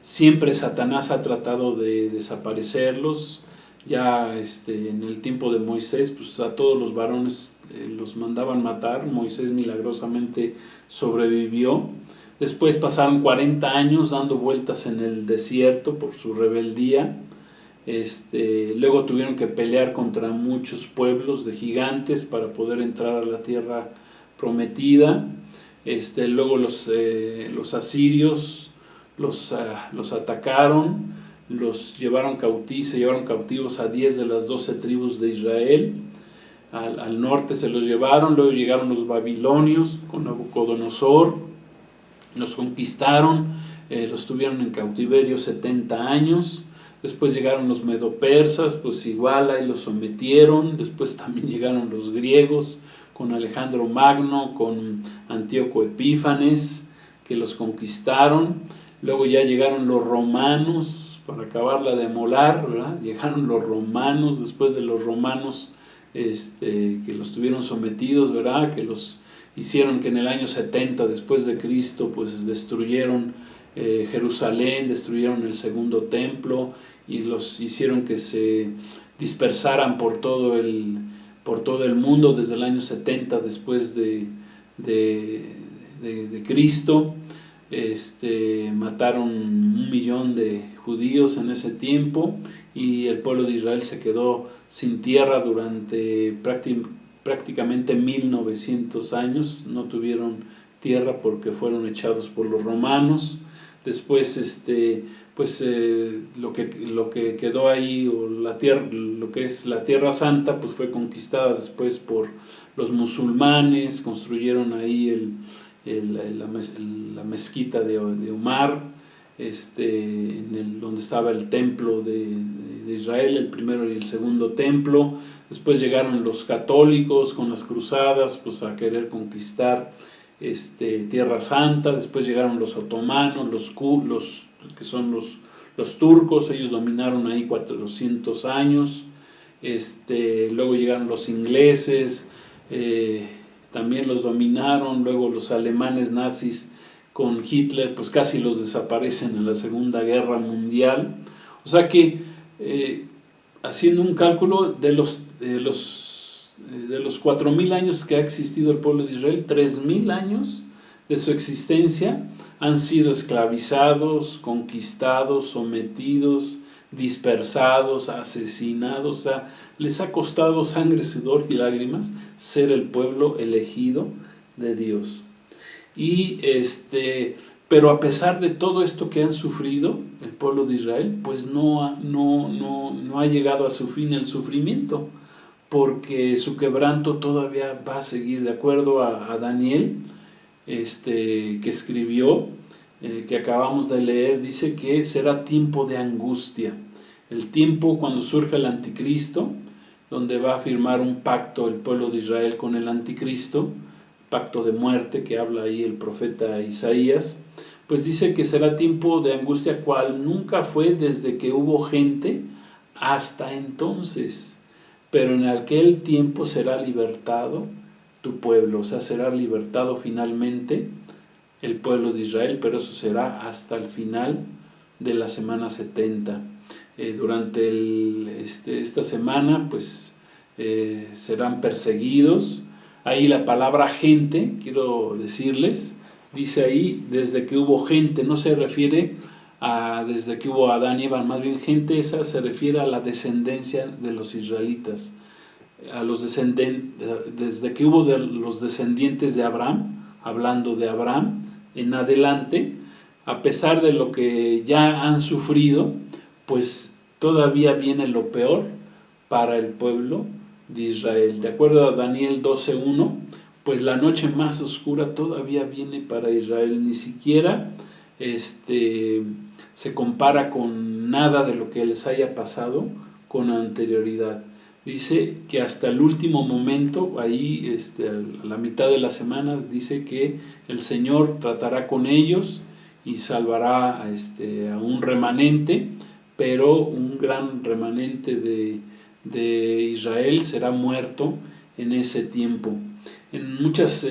Siempre Satanás ha tratado de desaparecerlos. Ya en el tiempo de Moisés, pues a todos los varones los mandaban matar. Moisés milagrosamente sobrevivió. Después pasaron 40 años dando vueltas en el desierto por su rebeldía. Luego tuvieron que pelear contra muchos pueblos de gigantes para poder entrar a la tierra prometida. Luego los asirios los atacaron, se llevaron cautivos a 10 de las 12 tribus de Israel. Al norte se los llevaron. Luego llegaron los babilonios con Nabucodonosor, los conquistaron, los tuvieron en cautiverio 70 años. Después llegaron los medopersas, pues igual ahí los sometieron. Después también llegaron los griegos con Alejandro Magno, con Antíoco Epífanes, que los conquistaron. Luego ya llegaron los romanos para acabarla de amolar, ¿verdad? Llegaron los romanos, después de los romanos que los tuvieron sometidos, ¿verdad? Que los hicieron que en el año 70 después de Cristo pues destruyeron Jerusalén, destruyeron el segundo templo y los hicieron que se dispersaran por todo el mundo desde el año 70 después de Cristo. Mataron 1 millón de judíos en ese tiempo y el pueblo de Israel se quedó sin tierra durante prácticamente 1900 años. No tuvieron tierra porque fueron echados por los romanos. Después lo que quedó ahí, o la tierra, lo que es la Tierra Santa, pues fue conquistada después por los musulmanes. Construyeron ahí la mezquita de Omar, donde estaba el templo de Israel, el primero y el segundo templo. Después llegaron los católicos con las cruzadas, pues a querer conquistar Tierra Santa. Después llegaron los otomanos, los que son los turcos. Ellos dominaron ahí 400 años. Luego llegaron los ingleses, también los dominaron. Luego los alemanes nazis con Hitler, pues casi los desaparecen en la Segunda Guerra Mundial. O sea que, haciendo un cálculo de los 4.000 años que ha existido el pueblo de Israel, 3.000 años de su existencia han sido esclavizados, conquistados, sometidos, dispersados, asesinados. O sea, les ha costado sangre, sudor y lágrimas ser el pueblo elegido de Dios. Pero a pesar de todo esto que han sufrido el pueblo de Israel, pues no ha llegado a su fin el sufrimiento, porque su quebranto todavía va a seguir. De acuerdo a Daniel, que escribió, que acabamos de leer, dice que será tiempo de angustia, el tiempo cuando surja el anticristo, donde va a firmar un pacto el pueblo de Israel con el anticristo, pacto de muerte que habla ahí el profeta Isaías. Pues dice que será tiempo de angustia cual nunca fue desde que hubo gente hasta entonces, pero en aquel tiempo será libertado tu pueblo. O sea, será libertado finalmente el pueblo de Israel, pero eso será hasta el final de la semana 70. Durante esta semana pues serán perseguidos. Ahí la palabra gente, quiero decirles, dice ahí desde que hubo gente, no se refiere a desde que hubo Adán y Eva, más bien gente esa se refiere a la descendencia de los israelitas, a los desde que hubo los descendientes de Abraham, hablando de Abraham en adelante. A pesar de lo que ya han sufrido, pues todavía viene lo peor para el pueblo de Israel. De acuerdo a Daniel 12:1, pues la noche más oscura todavía viene para Israel. Ni siquiera se compara con nada de lo que les haya pasado con anterioridad. Dice que hasta el último momento, ahí a la mitad de la semana, dice que el Señor tratará con ellos y salvará a un remanente, pero un gran remanente de Israel será muerto en ese tiempo. En muchas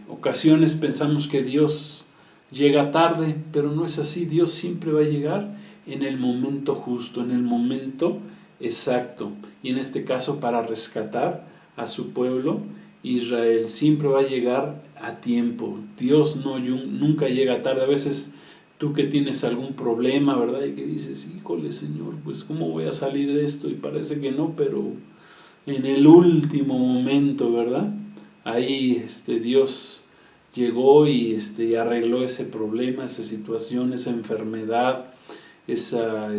ocasiones pensamos que Dios llega tarde, pero no es así. Dios siempre va a llegar en el momento justo, en el momento exacto. Y en este caso para rescatar a su pueblo, Israel siempre va a llegar a tiempo. Dios nunca llega tarde. A veces tú que tienes algún problema, ¿verdad? Y que dices, híjole Señor, pues ¿cómo voy a salir de esto? Y parece que no, pero en el último momento, ¿verdad? Ahí Dios llegó y arregló ese problema, esa situación, esa enfermedad, esa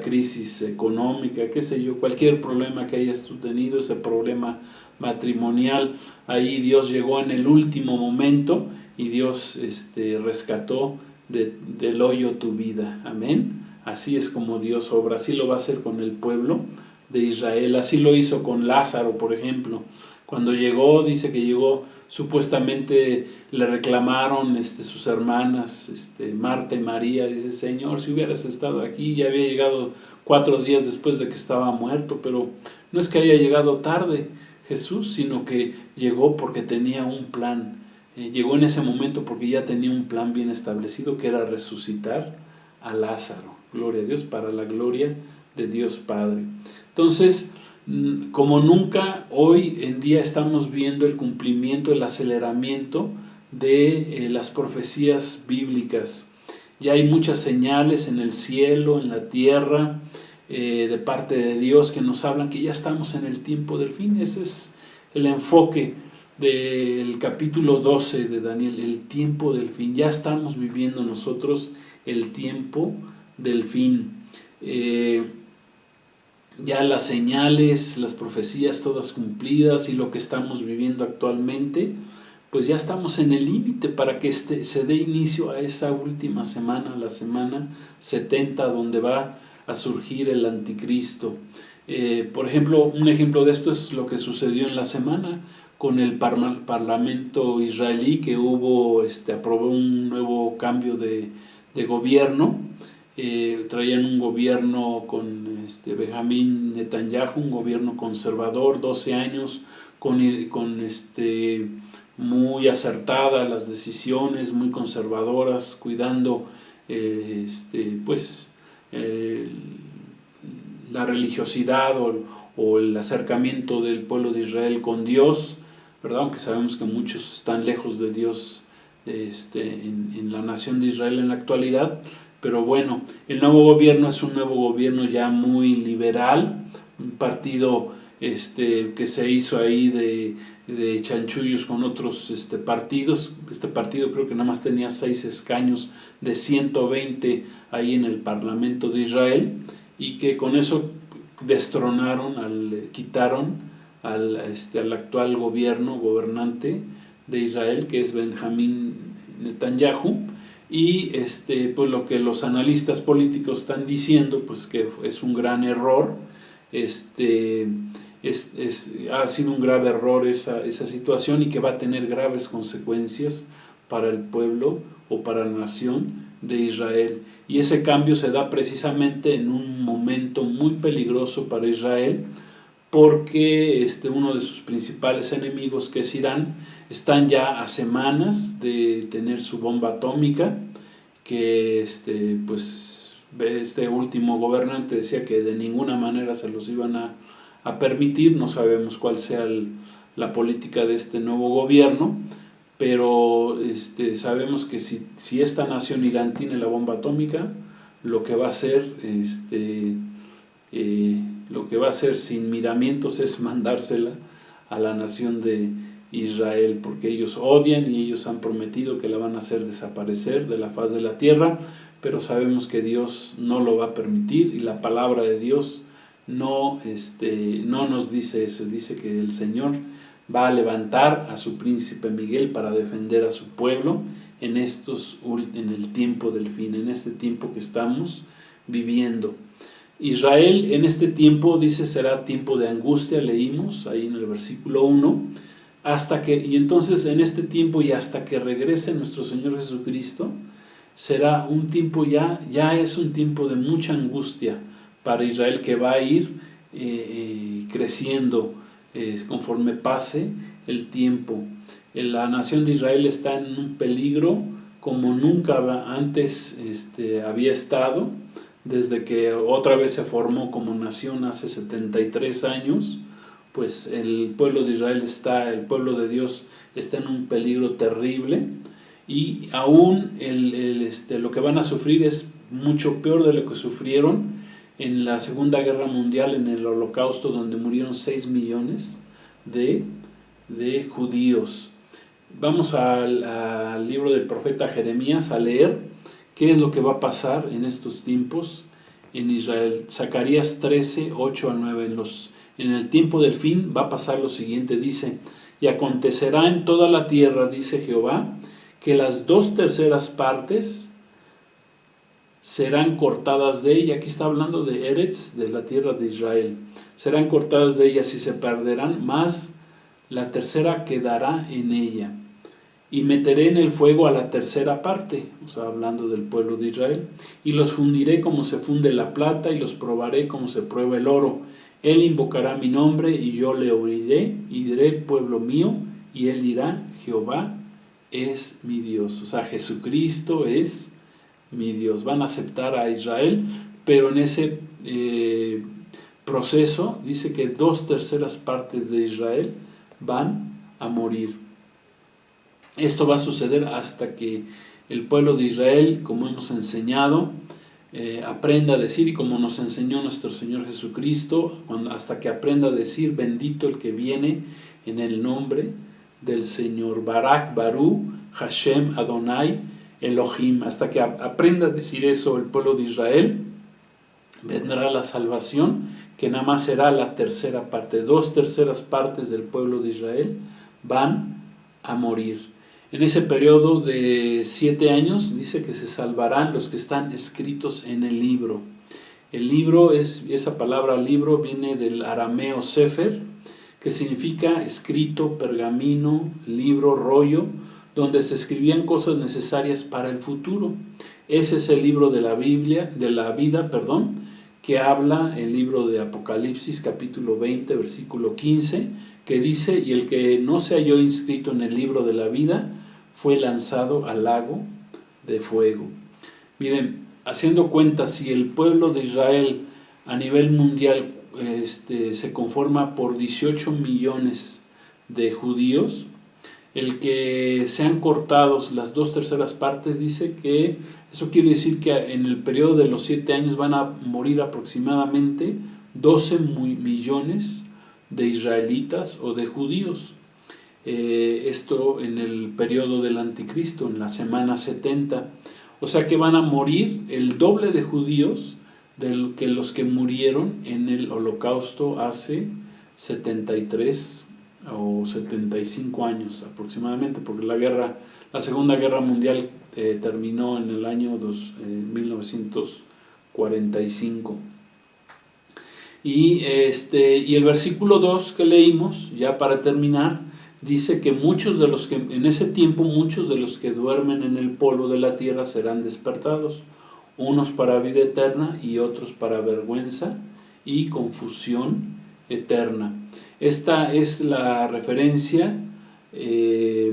crisis económica, qué sé yo, cualquier problema que hayas tú tenido, ese problema matrimonial, ahí Dios llegó en el último momento y Dios rescató del hoyo tu vida. Amén. Así es como Dios obra, así lo va a hacer con el pueblo de Israel, así lo hizo con Lázaro, por ejemplo. Cuando llegó, dice que llegó, supuestamente le reclamaron sus hermanas, Marta y María, dice, Señor, si hubieras estado aquí, ya había llegado 4 días después de que estaba muerto, pero no es que haya llegado tarde Jesús, sino que llegó porque tenía un plan. Llegó en ese momento porque ya tenía un plan bien establecido, que era resucitar a Lázaro. Gloria a Dios, para la gloria de Dios Padre. Entonces, como nunca, hoy en día estamos viendo el cumplimiento, el aceleramiento de las profecías bíblicas. Ya hay muchas señales en el cielo, en la tierra, de parte de Dios que nos hablan que ya estamos en el tiempo del fin. Ese es el enfoque del capítulo 12 de Daniel, el tiempo del fin. Ya estamos viviendo nosotros el tiempo del fin. Ya las señales, las profecías todas cumplidas y lo que estamos viviendo actualmente, pues ya estamos en el límite para que se dé inicio a esa última semana, la semana 70, donde va a surgir el anticristo. Por ejemplo, un ejemplo de esto es lo que sucedió en la semana con el parlamento israelí, que aprobó un nuevo cambio de gobierno. Traían un gobierno con Benjamín Netanyahu, un gobierno conservador, 12 años, con muy acertadas las decisiones, muy conservadoras, cuidando la religiosidad o el acercamiento del pueblo de Israel con Dios, ¿verdad? Aunque sabemos que muchos están lejos de Dios en la nación de Israel en la actualidad. Pero bueno, el nuevo gobierno es un nuevo gobierno ya muy liberal, un partido que se hizo ahí de chanchullos con otros partidos. Este partido creo que nada más tenía 6 escaños de 120 ahí en el Parlamento de Israel, y que con eso quitaron al actual gobernante de Israel, que es Benjamín Netanyahu. Y pues lo que los analistas políticos están diciendo, pues que es un gran error, ha sido un grave error esa situación, y que va a tener graves consecuencias para el pueblo o para la nación de Israel. Y ese cambio se da precisamente en un momento muy peligroso para Israel, porque uno de sus principales enemigos, que es Irán, están ya a semanas de tener su bomba atómica, que pues este último gobernante decía que de ninguna manera se los iban a permitir. No sabemos cuál sea la política de este nuevo gobierno, pero sabemos que si esta nación, Irán, tiene la bomba atómica, lo que va a hacer sin miramientos es mandársela a la nación de Israel, porque ellos odian y ellos han prometido que la van a hacer desaparecer de la faz de la tierra, pero sabemos que Dios no lo va a permitir, y la palabra de Dios no nos dice eso. Dice que el Señor va a levantar a su príncipe Miguel para defender a su pueblo en el tiempo del fin, en este tiempo que estamos viviendo. Israel en este tiempo, dice, será tiempo de angustia, leímos ahí en el versículo 1, y entonces en este tiempo y hasta que regrese nuestro Señor Jesucristo, será un tiempo ya es un tiempo de mucha angustia para Israel, que va a ir creciendo conforme pase el tiempo. La nación de Israel está en un peligro como nunca antes había estado, desde que otra vez se formó como nación hace 73 años. Pues el pueblo de Israel el pueblo de Dios está en un peligro terrible, y aún lo que van a sufrir es mucho peor de lo que sufrieron en la Segunda Guerra Mundial, en el Holocausto, donde murieron 6 millones de judíos. Vamos al libro del profeta Jeremías a leer qué es lo que va a pasar en estos tiempos en Israel. Zacarías 13, 8 al 9. En el tiempo del fin va a pasar lo siguiente, dice: y acontecerá en toda la tierra, dice Jehová, que las 2/3 partes serán cortadas de ella. Aquí está hablando de Eretz, de la tierra de Israel. Serán cortadas de ella, y se perderán, mas la 1/3 quedará en ella. Y meteré en el fuego a la 1/3 parte, o sea, hablando del pueblo de Israel, y los fundiré como se funde la plata, y los probaré como se prueba el oro. Él invocará mi nombre, y yo le oiré, y diré: pueblo mío, y él dirá: Jehová es mi Dios. O sea, Jesucristo es mi Dios. Van a aceptar a Israel, pero en ese proceso dice que 2/3 partes de Israel van a morir. Esto va a suceder hasta que el pueblo de Israel, como hemos enseñado, aprenda a decir, y como nos enseñó nuestro Señor Jesucristo, hasta que aprenda a decir: bendito el que viene en el nombre del Señor. Barak, Barú, Hashem, Adonai, Elohim. Hasta que aprenda a decir eso el pueblo de Israel, vendrá la salvación, que nada más será la 1/3 parte. 2/3 partes del pueblo de Israel van a morir. En ese periodo de 7 años dice que se salvarán los que están escritos en el libro. El libro, esa palabra libro viene del arameo sefer, que significa escrito, pergamino, libro, rollo, donde se escribían cosas necesarias para el futuro. Ese es el libro de la Biblia, de la vida, que habla el libro de Apocalipsis, capítulo 20, versículo 15, que dice: y el que no se halló inscrito en el libro de la vida fue lanzado al lago de fuego. Miren, haciendo cuenta, si el pueblo de Israel a nivel mundial se conforma por 18 millones de judíos, el que sean cortados las 2/3 partes, dice que eso quiere decir que en el periodo de los 7 años van a morir aproximadamente 12 millones de israelitas o de judíos. Esto en el periodo del anticristo, en la semana 70. O sea que van a morir el doble de judíos que los que murieron en el holocausto hace 73 o 75 años aproximadamente, porque la Segunda Guerra Mundial terminó en el año 1945. Y el versículo 2 que leímos, ya para terminar, dice que en ese tiempo muchos de los que duermen en el polvo de la tierra serán despertados, unos para vida eterna y otros para vergüenza y confusión eterna. Esta es la referencia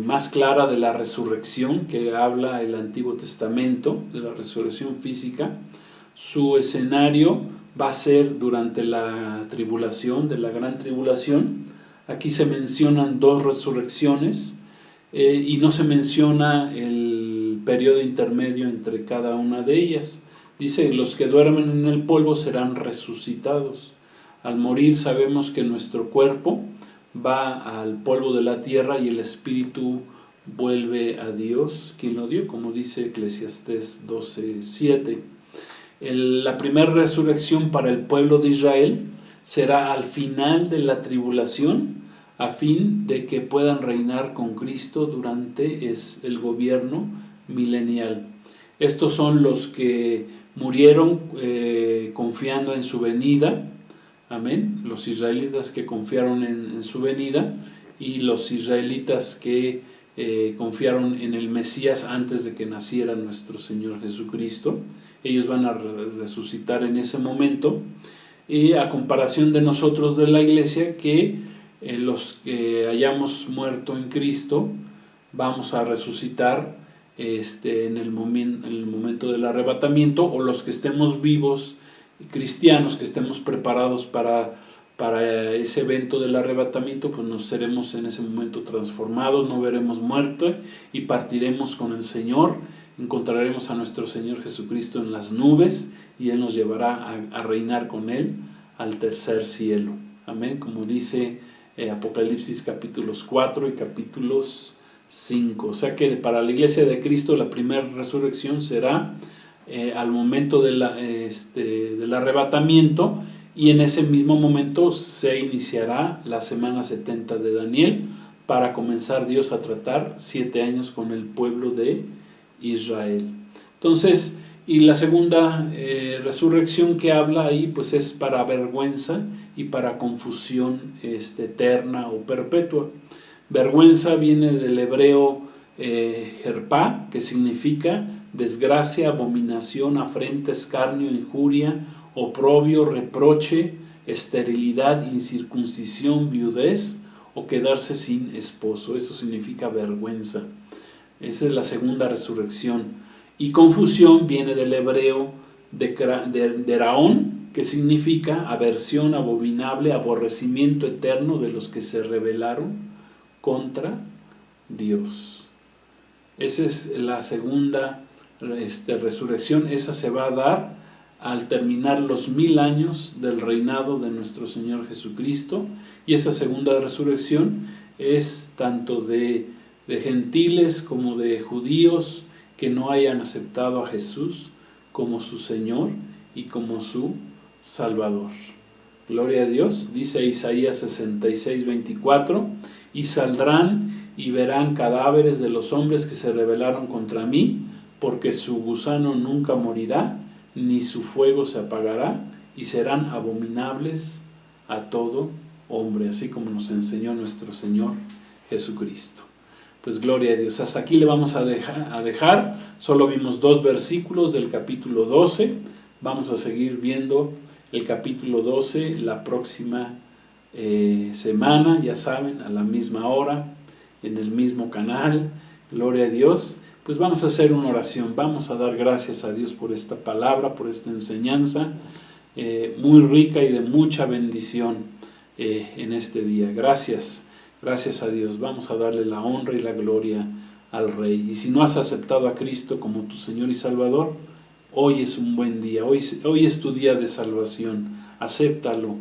más clara de la resurrección que habla el Antiguo Testamento, de la resurrección física. Su escenario va a ser durante la tribulación, de la gran tribulación. Aquí se mencionan 2 resurrecciones y no se menciona el periodo intermedio entre cada una de ellas. Dice: los que duermen en el polvo serán resucitados. Al morir sabemos que nuestro cuerpo va al polvo de la tierra y el espíritu vuelve a Dios, quien lo dio, como dice Eclesiastés 12:7. La primera resurrección para el pueblo de Israel será al final de la tribulación, a fin de que puedan reinar con Cristo durante el gobierno milenial. Estos son los que murieron confiando en su venida. Amén. Los israelitas que confiaron en su venida, y los israelitas que confiaron en el Mesías antes de que naciera nuestro Señor Jesucristo. Ellos van a resucitar en ese momento, a comparación de nosotros, de la iglesia, que los que hayamos muerto en Cristo, vamos a resucitar en el momento del arrebatamiento, o los que estemos vivos, cristianos, que estemos preparados para ese evento del arrebatamiento, pues nos seremos en ese momento transformados, no veremos muerte y partiremos con el Señor, encontraremos a nuestro Señor Jesucristo en las nubes y Él nos llevará a reinar con Él al tercer cielo. Amén, como dice Apocalipsis capítulos 4 y capítulos 5. O sea que para la iglesia de Cristo la primera resurrección será al momento del arrebatamiento, y en ese mismo momento se iniciará la semana 70 de Daniel para comenzar Dios a tratar 7 años con el pueblo de Israel. Entonces, y la segunda resurrección que habla ahí, pues es para vergüenza y para confusión eterna o perpetua. Vergüenza viene del hebreo jerpá, que significa desgracia, abominación, afrenta, escarnio, injuria, oprobio, reproche, esterilidad, incircuncisión, viudez o quedarse sin esposo. Eso significa vergüenza. Esa es la segunda resurrección. Y confusión viene del hebreo deraón, que significa aversión, abominable, aborrecimiento eterno de los que se rebelaron contra Dios. Esa es la segunda resurrección. Esa se va a dar al terminar los 1000 años del reinado de nuestro Señor Jesucristo, y esa segunda resurrección es tanto de gentiles como de judíos que no hayan aceptado a Jesús como su Señor y como su Salvador. Gloria a Dios. Dice Isaías 66:24, y saldrán y verán cadáveres de los hombres que se rebelaron contra mí, porque su gusano nunca morirá, ni su fuego se apagará, y serán abominables a todo hombre, así como nos enseñó nuestro Señor Jesucristo. Pues gloria a Dios. Hasta aquí le vamos a dejar. Solo vimos 2 versículos del capítulo 12. Vamos a seguir viendo el capítulo 12 la próxima semana, ya saben, a la misma hora, en el mismo canal. Gloria a Dios. Pues vamos a hacer una oración, vamos a dar gracias a Dios por esta palabra, por esta enseñanza muy rica y de mucha bendición en este día. Gracias a Dios. Vamos a darle la honra y la gloria al Rey. Y si no has aceptado a Cristo como tu Señor y Salvador, hoy es un buen día, hoy es tu día de salvación. Acéptalo,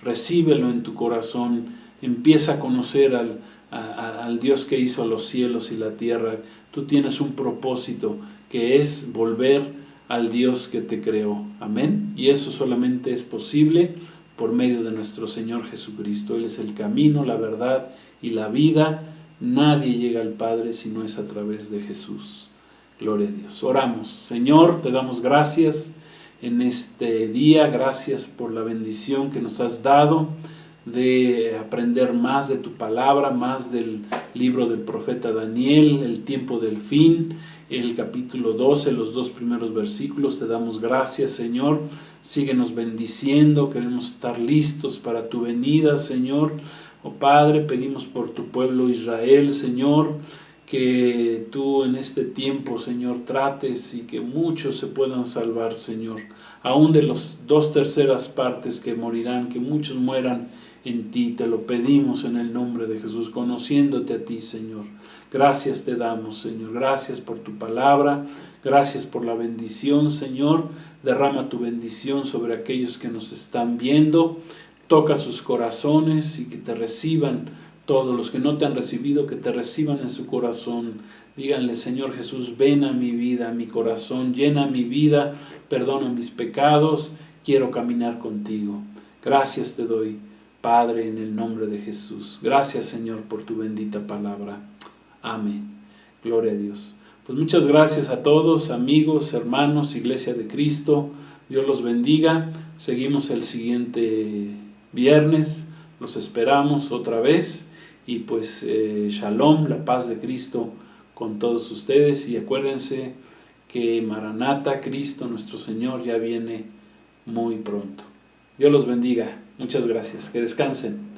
recíbelo en tu corazón, empieza a conocer al Dios que hizo los cielos y la tierra. Tú tienes un propósito, que es volver al Dios que te creó. Amén. Y eso solamente es posible por medio de nuestro Señor Jesucristo. Él es el camino, la verdad y la vida. Nadie llega al Padre si no es a través de Jesús. Gloria a Dios. Oramos. Señor, te damos gracias en este día. Gracias por la bendición que nos has dado de aprender más de tu palabra, más del libro del profeta Daniel, el tiempo del fin, el capítulo 12, los 2 primeros versículos. Te damos gracias, Señor. Síguenos bendiciendo, queremos estar listos para tu venida, Señor. Oh Padre, pedimos por tu pueblo Israel, Señor, que tú en este tiempo, Señor, trates y que muchos se puedan salvar, Señor. Aún de los 2/3 partes que morirán, que muchos mueran en ti, te lo pedimos en el nombre de Jesús, conociéndote a ti, Señor. Gracias te damos, Señor. Gracias por tu palabra. Gracias por la bendición, Señor. Derrama tu bendición sobre aquellos que nos están viendo. Toca sus corazones y que te reciban. Todos los que no te han recibido, que te reciban en su corazón. Díganle, Señor Jesús, ven a mi vida, a mi corazón, llena mi vida, perdona mis pecados, quiero caminar contigo. Gracias te doy, Padre, en el nombre de Jesús. Gracias, Señor, por tu bendita palabra. Amén. Gloria a Dios. Pues muchas gracias a todos, amigos, hermanos, Iglesia de Cristo. Dios los bendiga. Seguimos el siguiente viernes. Los esperamos otra vez. Y pues Shalom, la paz de Cristo con todos ustedes. Y acuérdense que Maranata, Cristo nuestro Señor, ya viene muy pronto. Dios los bendiga. Muchas gracias. Que descansen.